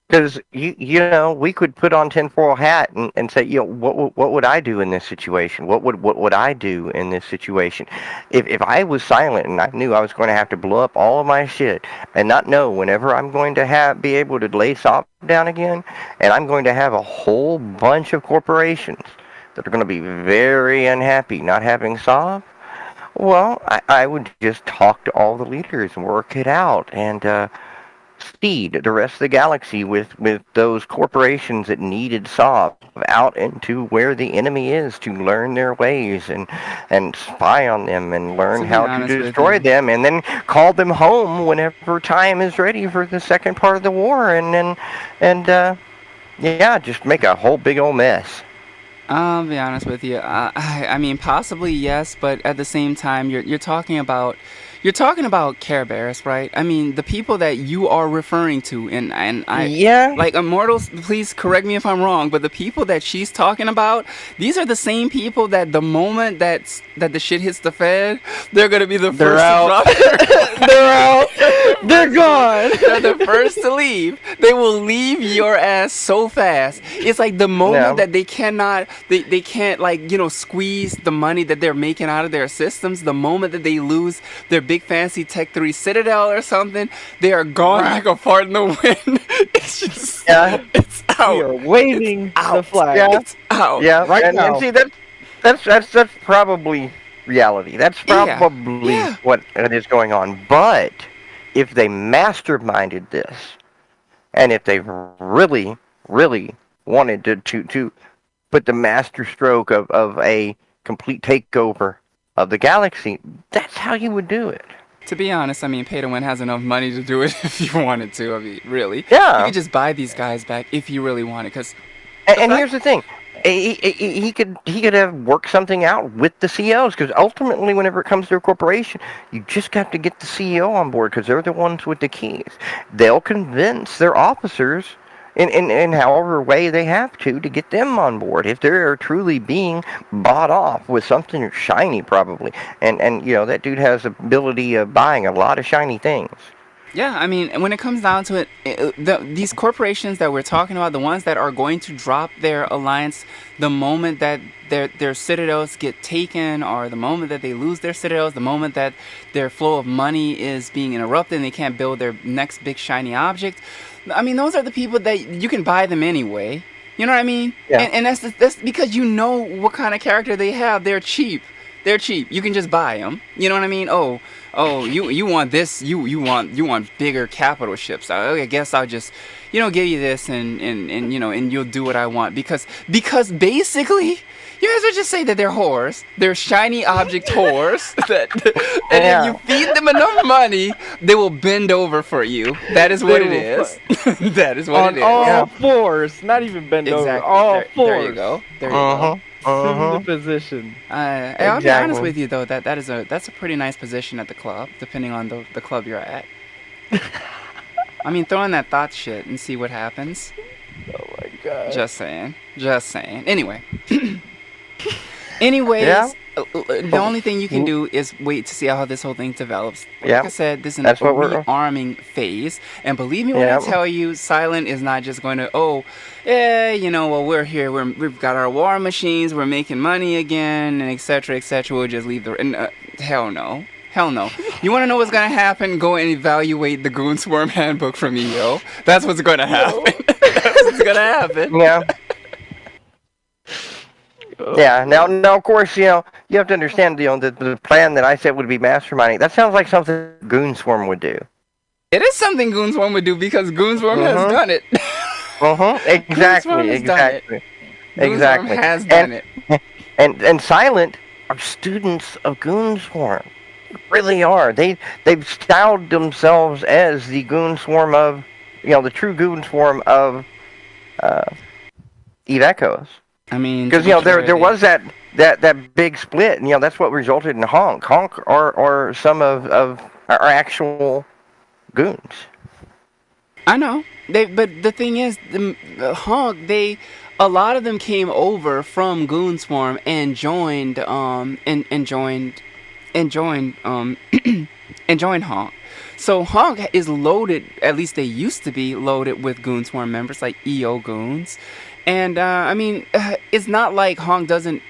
Because we could put on tinfoil hat and say, what would I do in this situation? What would I do in this situation? If I was Silent and I knew I was going to have to blow up all of my shit and not know whenever I'm going to be able to lay soft down again, and I'm going to have a whole bunch of corporations that are going to be very unhappy not having soft. Well, I would just talk to all the leaders and work it out and feed the rest of the galaxy with those corporations that needed Saab out into where the enemy is to learn their ways and spy on them and learn To be how to honest with destroy you, them and then call them home whenever time is ready for the second part of the war and yeah, just make a whole big old mess. I'll be honest with you. I mean, possibly yes, but at the same time, you're talking about Care Bears, right? I mean, the people that you are referring to, and I Yeah. like Immortals. Please correct me if I'm wrong, but the people that she's talking about, these are the same people that the moment that the shit hits the fan, they're gonna be the They're first out. to drop. They're out. They're gone. They're the first to leave. They will leave your ass so fast. It's like the moment No. that they can't like squeeze the money that they're making out of their systems. The moment that they lose their big fancy Tech 3 Citadel or something, they are gone like a fart in the wind. It's just Yeah. it's out. We are waving It's the out. flag. Yeah. It's out. Yeah. Right and now. see that's probably reality. That's Yeah, probably yeah. what is going on. But if they masterminded this, and if they really, really wanted to put the master stroke of a complete takeover of the galaxy, that's how you would do it. To be honest, I mean, pay to win has enough money to do it if you wanted to. I mean, really, you Yeah, could just buy these guys back if you really wanted. Because the and fact, here's the thing. He could have worked something out with the CEOs because ultimately, whenever it comes to a corporation, you just have to get the CEO on board because they're the ones with the keys. They'll convince their officers in however way they have to get them on board if they're truly being bought off with something shiny, probably. And that dude has the ability of buying a lot of shiny things. yeah, I mean, when it comes down to it, these corporations that we're talking about, the ones that are going to drop their alliance the moment that their citadels get taken, or the moment that they lose their citadels, the moment that their flow of money is being interrupted and they can't build their next big shiny object. I mean, those are the people that you can buy them anyway. You know what I mean? Yeah. And that's because you know what kind of character they have. They're cheap. They're cheap. You can just buy them. You know what I mean? Oh, you want this? You want bigger capital ships? I guess I'll just give you this and you'll do what I want because basically. You guys would just say that they're whores. They're shiny object whores. And if you Yeah. feed them enough money, they will bend over for you. That is what They it will is. That is what on it is. Yeah. all fours, not even bend over, Exactly. all There you fours. go. There you go. Uh huh. Assume the Uh huh. position. I'll be honest Exactly. with you though, that's a pretty nice position at the club, depending on the club you're at. I mean, throw in that thought shit and see what happens. Oh my god. Just saying. Just saying. Anyway. Yeah. Anyways, the But only thing you can do is wait to see how this whole thing develops. Like yeah, I said, this is a that's what we're. rearming phase. And believe me when I Yeah. tell you, Silent is not just going to, oh, yeah, well, we're here. We've got our war machines. We're making money again, and etc. etc. We'll just leave the. And, hell no. Hell no. You want to know what's going to happen? Go and evaluate the Goon Swarm Handbook from EO. That's what's going to happen. That's what's going to happen. Yeah. Oh, Yeah. Now, of course, you have to understand, the plan that I said would be masterminding. That sounds like something Goon Swarm would do. It is something Goon Swarm would do because Goon Swarm has Uh done it. huh. Uh huh. Goon Swarm Exactly. has done it. Exactly. Goon Swarm Exactly. has And done it. and Silent are students of Goon Swarm. Really are. They've styled themselves as the Goon Swarm of, the true Goon Swarm of uh, Eve Echoes. I mean, to Because be fair, there was that big split, and that's what resulted in Honk. Honk are some of our actual goons. I know but the thing is, Honk, a lot of them came over from Goon Swarm and joined and joined and joined Honk. So Honk is loaded. At least they used to be loaded with Goon Swarm members like EO goons, and I mean, it's not like Honk doesn't.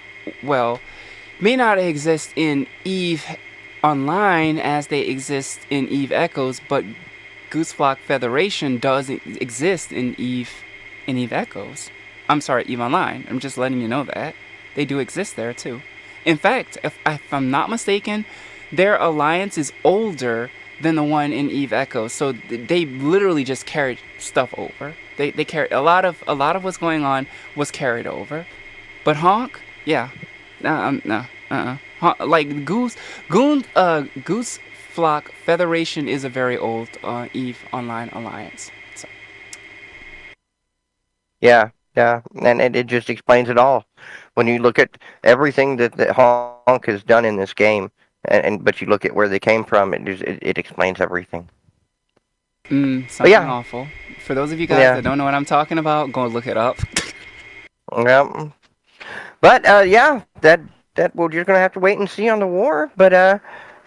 Well, may not exist in Eve Online as they exist in Eve Echoes, but Gooseflock Federation does exist in Eve Echoes. I'm sorry, Eve Online. I'm just letting you know that they do exist there too. In fact, if I'm not mistaken, their alliance is older than the one in Eve Echoes, so they literally just carried stuff over. They carried a lot of what's going on was carried over, but Honk, yeah, no, like Goose Flock Federation is a very old Eve Online alliance. So Yeah, yeah, and it just explains it all. When you look at everything that Honk has done in this game, and but you look at where they came from, it explains everything. But something yeah, awful. For those of you guys yeah, that don't know what I'm talking about, go look it up. yeah. But yeah, that we're just gonna have to wait and see on the war. But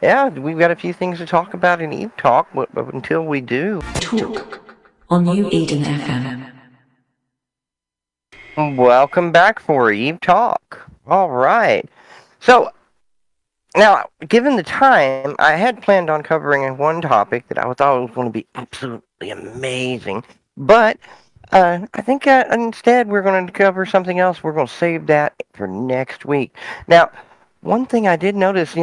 yeah, we've got a few things to talk about in Eve Talk. But until we do, Talk on New Eden FM. welcome back for Eve Talk. All right. So now, given the time, I had planned on covering one topic that I thought was going to be absolutely amazing. But I think instead we're going to cover something else. We're going to save that for next week. Now, one thing I did notice,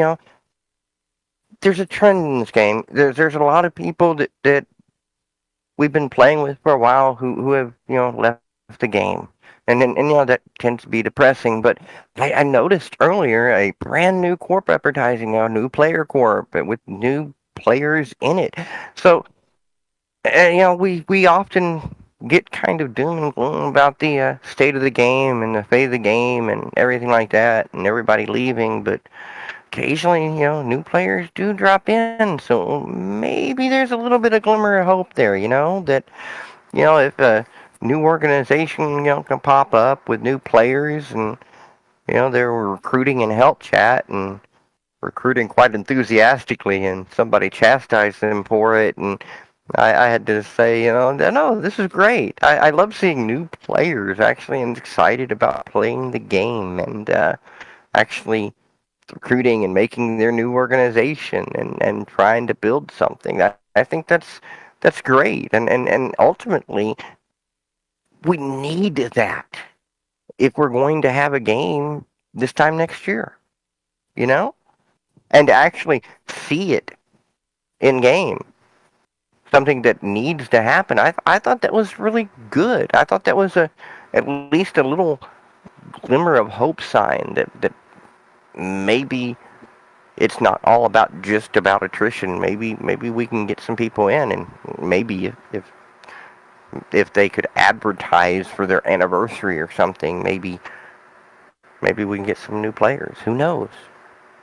there's a trend in this game. There's a lot of people that we've been playing with for a while who have left the game, and that tends to be depressing. But I noticed earlier a brand new corp advertising, a new player corp with new players in it. So we often get kind of doom and gloom about the state of the game and the fate of the game and everything like that, and everybody leaving. But occasionally, new players do drop in, so maybe there's a little bit of glimmer of hope there. That if a new organization can pop up with new players, and they're recruiting in help chat and recruiting quite enthusiastically, and somebody chastised them for it, and I had to say, no, this is great. I love seeing new players actually and excited about playing the game and actually recruiting and making their new organization and trying to build something. I think that's great, and ultimately we need that if we're going to have a game this time next year, you know, and to actually see it in game, something that needs to happen. I thought that was really good. I thought that was a at least a little glimmer of hope sign that maybe it's not all about just about attrition. Maybe we can get some people in, and maybe if they could advertise for their anniversary or something, maybe we can get some new players. Who knows?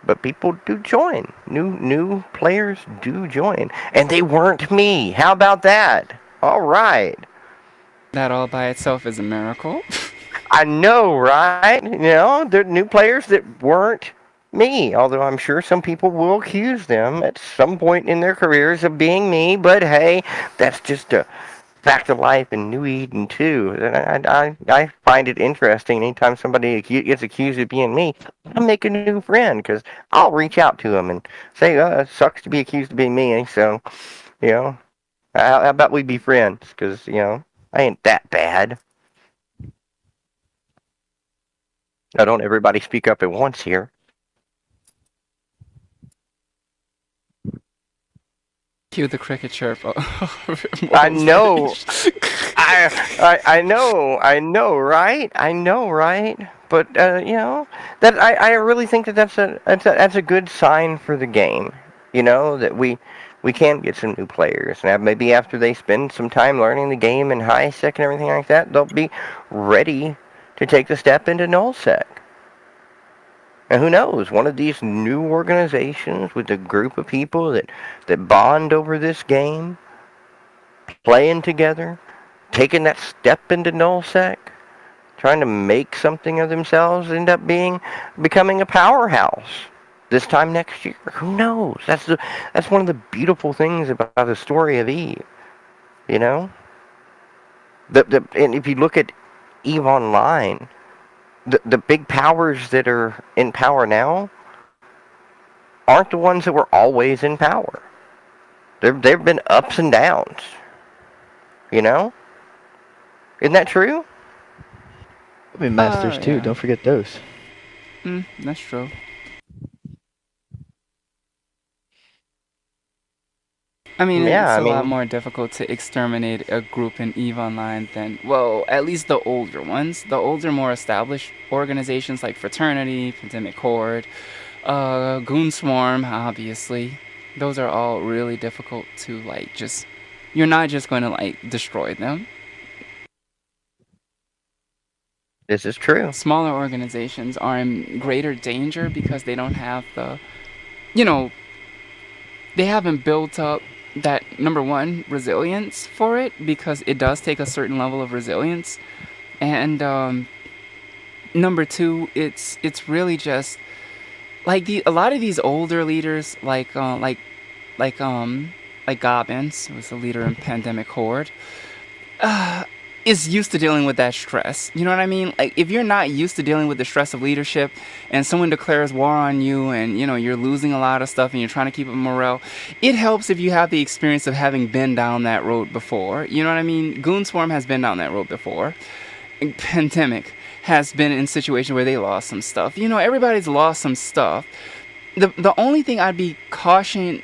But people do join. New players do join, and they weren't me. How about that? All right. That all by itself is a miracle. I know, right? There are new players that weren't me. Although I'm sure some people will accuse them at some point in their careers of being me. But hey, that's just a fact of life in New Eden too. And I find it interesting. Anytime somebody gets accused of being me, I make a new friend because I'll reach out to them and say, it sucks to be accused of being me. So, you know, how about we be friends? Because I ain't that bad. Now, don't everybody speak up at once here. Cue the cricket chirp. I Morals know, finished. I know, right? I know, right? But that I really think that that's a good sign for the game. That we can get some new players, and maybe after they spend some time learning the game in high sec and everything like that, they'll be ready to take the step into null sec. And who knows? One of these new organizations with a group of people that bond over this game, playing together, taking that step into nullsec, trying to make something of themselves, end up becoming a powerhouse this time next year. Who knows? That's one of the beautiful things about the story of Eve. You know, and if you look at Eve Online, the big powers that are in power now aren't the ones that were always in power. There've been ups and downs. You know, isn't that true? Puppet Masters too. Yeah. Don't forget those. That's true. I mean, Yeah, it's I a lot mean, more difficult to exterminate a group in EVE Online than, well, at least the older ones. The older, more established organizations like Fraternity, Pandemic Horde, Goon Swarm, obviously. Those are all really difficult to, like, just. You're not just going to, like, destroy them. this is true. Smaller organizations are in greater danger because they don't have the. You know, they haven't built up that number one resilience for it because it does take a certain level of resilience, and number two, it's really just like a lot of these older leaders like like Gobbins, who was the leader in Pandemic Horde, is used to dealing with that stress. You know what I mean? Like if you're not used to dealing with the stress of leadership and someone declares war on you and you're losing a lot of stuff and you're trying to keep up morale, it helps if you have the experience of having been down that road before. You know what I mean? Goon Swarm has been down that road before. Pandemic has been in situations where they lost some stuff. Everybody's lost some stuff. The only thing I'd be cautioning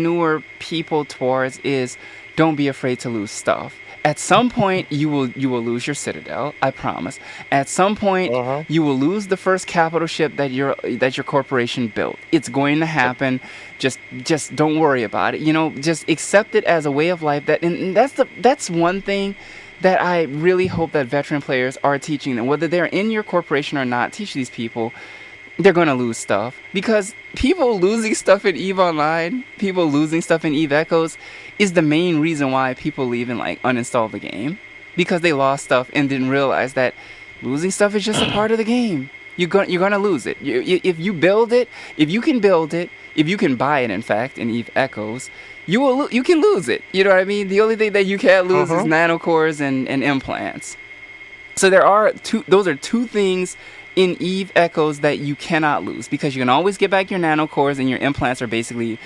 newer people towards is don't be afraid to lose stuff. At some point, you will lose your citadel. I promise. At some point, Uh-huh. you will lose the first capital ship that your corporation built. It's going to happen. Just don't worry about it. Just accept it as a way of life. And that's one thing that I really hope that veteran players are teaching them, whether they're in your corporation or not. Teach these people they're gonna lose stuff because people losing stuff in Eve Online, people losing stuff in Eve Echoes, is the main reason why people leave and like uninstall the game because they lost stuff and didn't realize that losing stuff is just a part of the game. You're gonna lose it. If you build it, if you can build it, if you can buy it, in fact, in Eve Echoes, you can lose it. You know what I mean? The only thing that you can't lose is Uh-huh. nanocores and implants. So there are two. Those are two things in Eve Echoes that you cannot lose because you can always get back your nanocores and your implants are basically,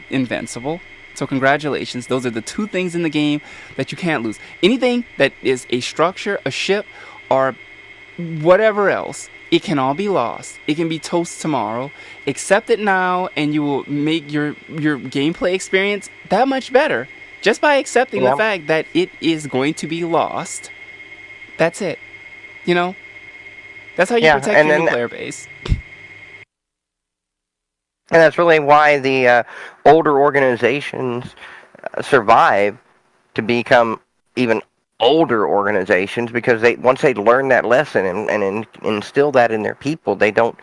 invincible. So congratulations. Those are the two things in the game that you can't lose. Anything that is a structure, a ship, or whatever else, it can all be lost. It can be toast tomorrow. Accept it now and you will make your gameplay experience that much better. Just by accepting the Yeah. fact that it is going to be lost. That's it. You know? That's how you Yeah, protect and your new then player base. and that's really why the older organizations survive to become even older organizations because they once they learn that lesson and instill that in their people, they don't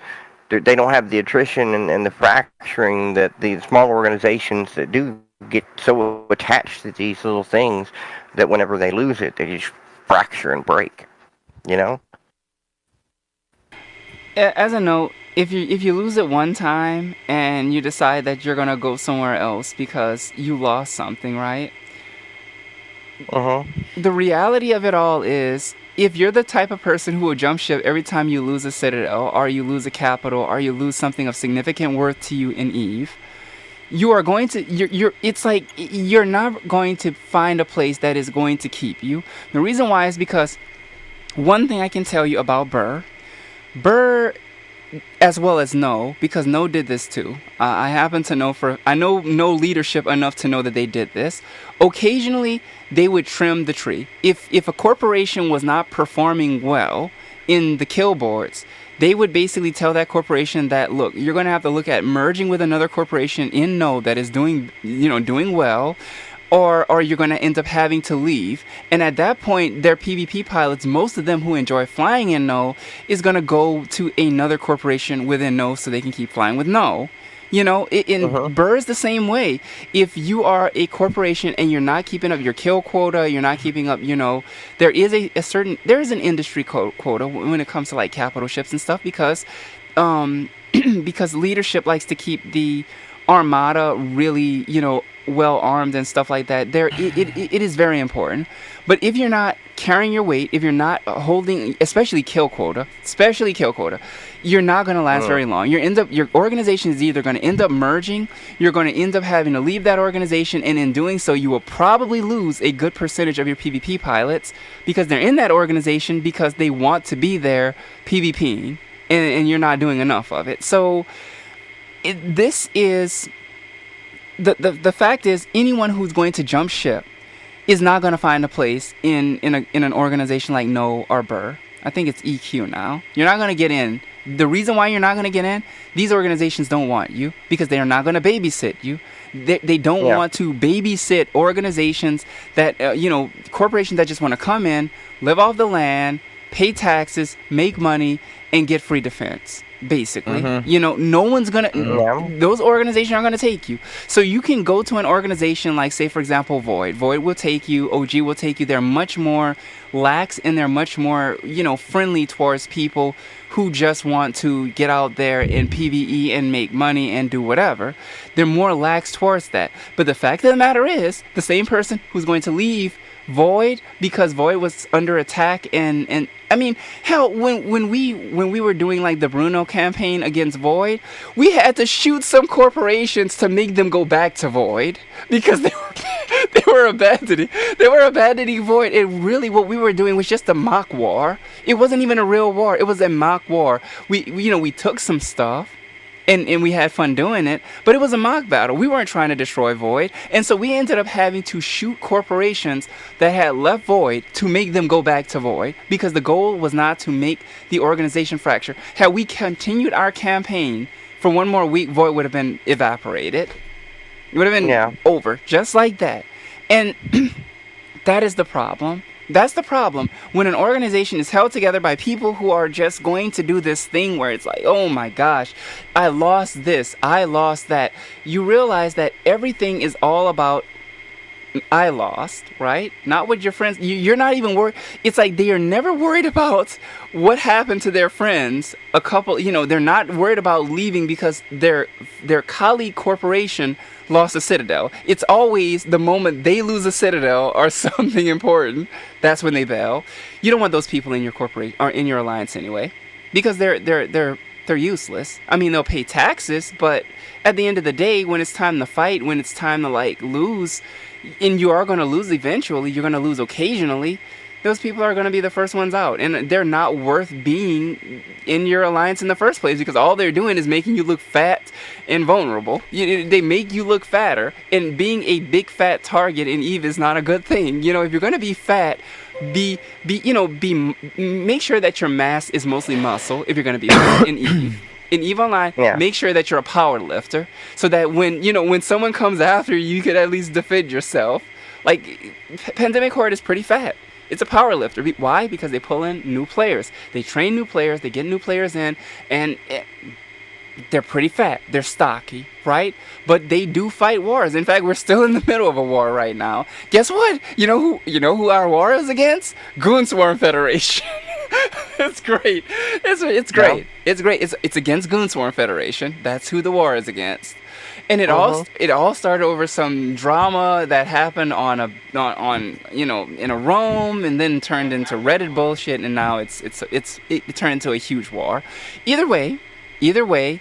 have the attrition and the fracturing that the small organizations that do get so attached to these little things that whenever they lose it, they just fracture and break. You know? As a note, if you lose it one time and you decide that you're gonna go somewhere else because you lost something, right? Uh huh. The reality of it all is if you're the type of person who will jump ship every time you lose a citadel or you lose a capital or you lose something of significant worth to you in Eve, you are going to it's like you're not going to find a place that is going to keep you. The reason why is because one thing I can tell you about Burr, as well as No, because No did this too. I happen to know I know No leadership enough to know that they did this. Occasionally, they would trim the tree. If a corporation was not performing well in the kill boards, they would basically tell that corporation that look, you're going to have to look at merging with another corporation in No that is doing well, or you're going to end up having to leave. And at that point, their PvP pilots, most of them who enjoy flying in No, is going to go to another corporation within No so they can keep flying with No. Uh In huh. Burr is the same way. If you are a corporation and you're not keeping up your kill quota, you're not keeping up, there is there is an industry quota when it comes to like capital ships and stuff because, because leadership likes to keep the armada really, well armed and stuff like that. It is very important. But if you're not carrying your weight, if you're not holding, especially kill quota, you're not going to last very long. Your organization is either going to end up merging, you're going to end up having to leave that organization, and in doing so, you will probably lose a good percentage of your PvP pilots because they're in that organization because they want to be there PvPing, and you're not doing enough of it. So this is the fact is anyone who's going to jump ship is not going to find a place in an organization like No or Burr. I think it's EQ now. You're not going to get in. The reason why you're not going to get in, these organizations don't want you because they are not going to babysit you. They don't Yeah. want to babysit organizations that, corporations that just want to come in, live off the land, pay taxes, make money, and get free defense. Basically, no one's gonna. Yeah. Those organizations aren't gonna take you. So you can go to an organization like, say, for example, Void. Void will take you. OG will take you. They're much more lax and they're much more, friendly towards people who just want to get out there in PVE and make money and do whatever. They're more lax towards that. But the fact of the matter is, the same person who's going to leave Void because Void was under attack and I mean, hell, when we were doing like the Bruno campaign against Void, we had to shoot some corporations to make them go back to Void because they were abandoning. They were abandoning Void. It really, what we were doing was just a mock war. It wasn't even a real war. It was a mock war. We took some stuff, and we had fun doing it, but it was a mock battle. We weren't trying to destroy Void, and so we ended up having to shoot corporations that had left Void to make them go back to Void, because the goal was not to make the organization fracture. Had we continued our campaign for one more week, Void would have been evaporated. It would have been Yeah. over, just like that. And that is the problem. That's the problem when an organization is held together by people who are just going to do this thing where it's like, oh my gosh, I lost this, I lost that. You realize that everything is all about I lost, right? Not with your friends. You're not even worried. It's like they are never worried about what happened to their friends. A couple, they're not worried about leaving because their colleague corporation lost a citadel. It's always the moment they lose a citadel or something important, that's when they bail. You don't want those people in your corporation or in your alliance anyway, because they're useless. I mean, they'll pay taxes, but at the end of the day, when it's time to fight, when it's time to like lose, and you are going to lose eventually, you're going to lose occasionally, those people are going to be the first ones out, and they're not worth being in your alliance in the first place, because all they're doing is making you look fat and vulnerable. They make you look fatter, and being a big fat target in Eve is not a good thing. If you're going to be fat, make sure that your mass is mostly muscle. If you're going to be fat in Eve Online, Yeah. make sure that you're a power lifter, so that when someone comes after you, you could at least defend yourself. Like, Pandemic Horde is pretty fat. It's a power lifter. Why? Because they pull in new players. They train new players. They get new players in, and they're pretty fat. They're stocky, right? But they do fight wars. In fact, we're still in the middle of a war right now. Guess what? You know who our war is against? Goonswarm Federation. It's great. It's Yeah. great. It's great. It's against Goonswarm Federation. That's who the war is against. And Uh-huh. it all started over some drama that happened in a Rome, and then turned into Reddit bullshit, and now it turned into a huge war. Either way, either way,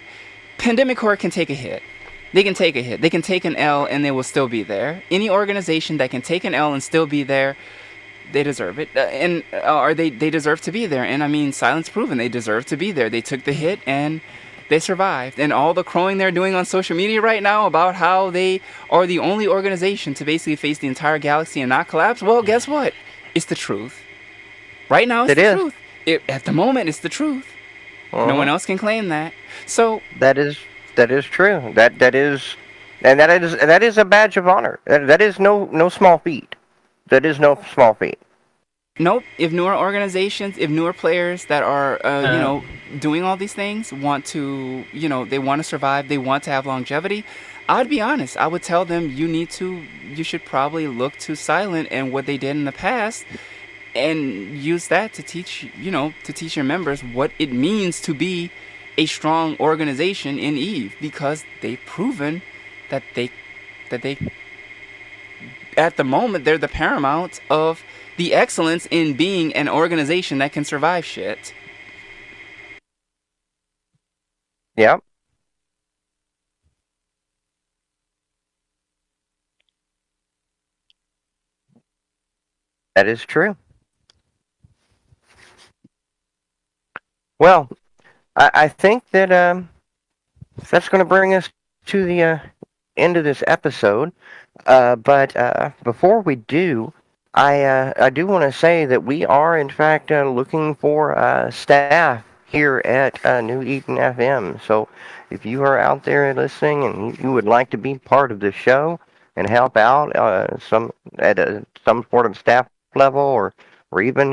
Pandemic Horde can take a hit. They can take a hit. They can take an L, and they will still be there. Any organization that can take an L and still be there, they deserve it, or they deserve to be there. And I mean, silence proven, they deserve to be there. They took the hit and they survived. And all the crowing they're doing on social media right now about how they are the only organization to basically face the entire galaxy and not collapse, well, guess what? It's the truth. Right now, it's It the is. truth. At the moment, it's the truth. No one Uh-huh. else can claim that. So, That is true. That is a badge of honor. That is no small feat. That is no small feat. nope. If newer organizations, if newer players that are, Uh, doing all these things want to, they want to survive, they want to have longevity, I'd be honest. I would tell them you should probably look to Silent and what they did in the past, and use that to teach your members what it means to be a strong organization in Eve, because they've proven that they at the moment they're the paramount of the excellence in being an organization that can survive shit. Yep, that is true. Well, I think that that's going to bring us to the end of this episode. But before we do, I do want to say that we are in fact looking for staff here at New Eden FM. So if you are out there listening and you would like to be part of the show and help out some sort of staff level, or even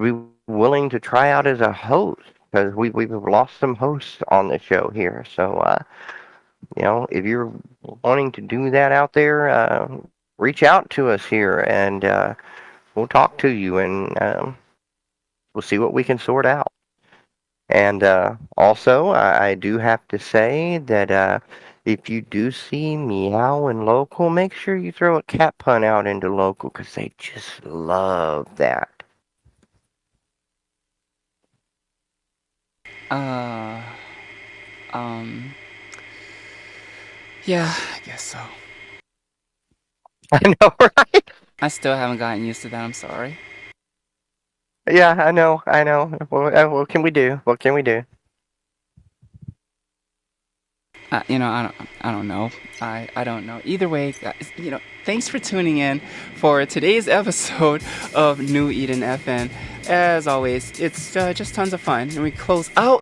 be willing to try out as a host, because we've lost some hosts on the show here. So if you're wanting to do that out there, reach out to us here, and we'll talk to you, and we'll see what we can sort out. And also, I do have to say that if you do see Meow in local, make sure you throw a cat pun out into local, because they just love that. Uh, um, yeah, I guess so. I know, right? I still haven't gotten used to that. I'm sorry. Yeah, I know, I know. What can we do? What can we do? I don't know. I don't know. Either way, guys, thanks for tuning in for today's episode of New Eden FN. As always, it's just tons of fun, and we close out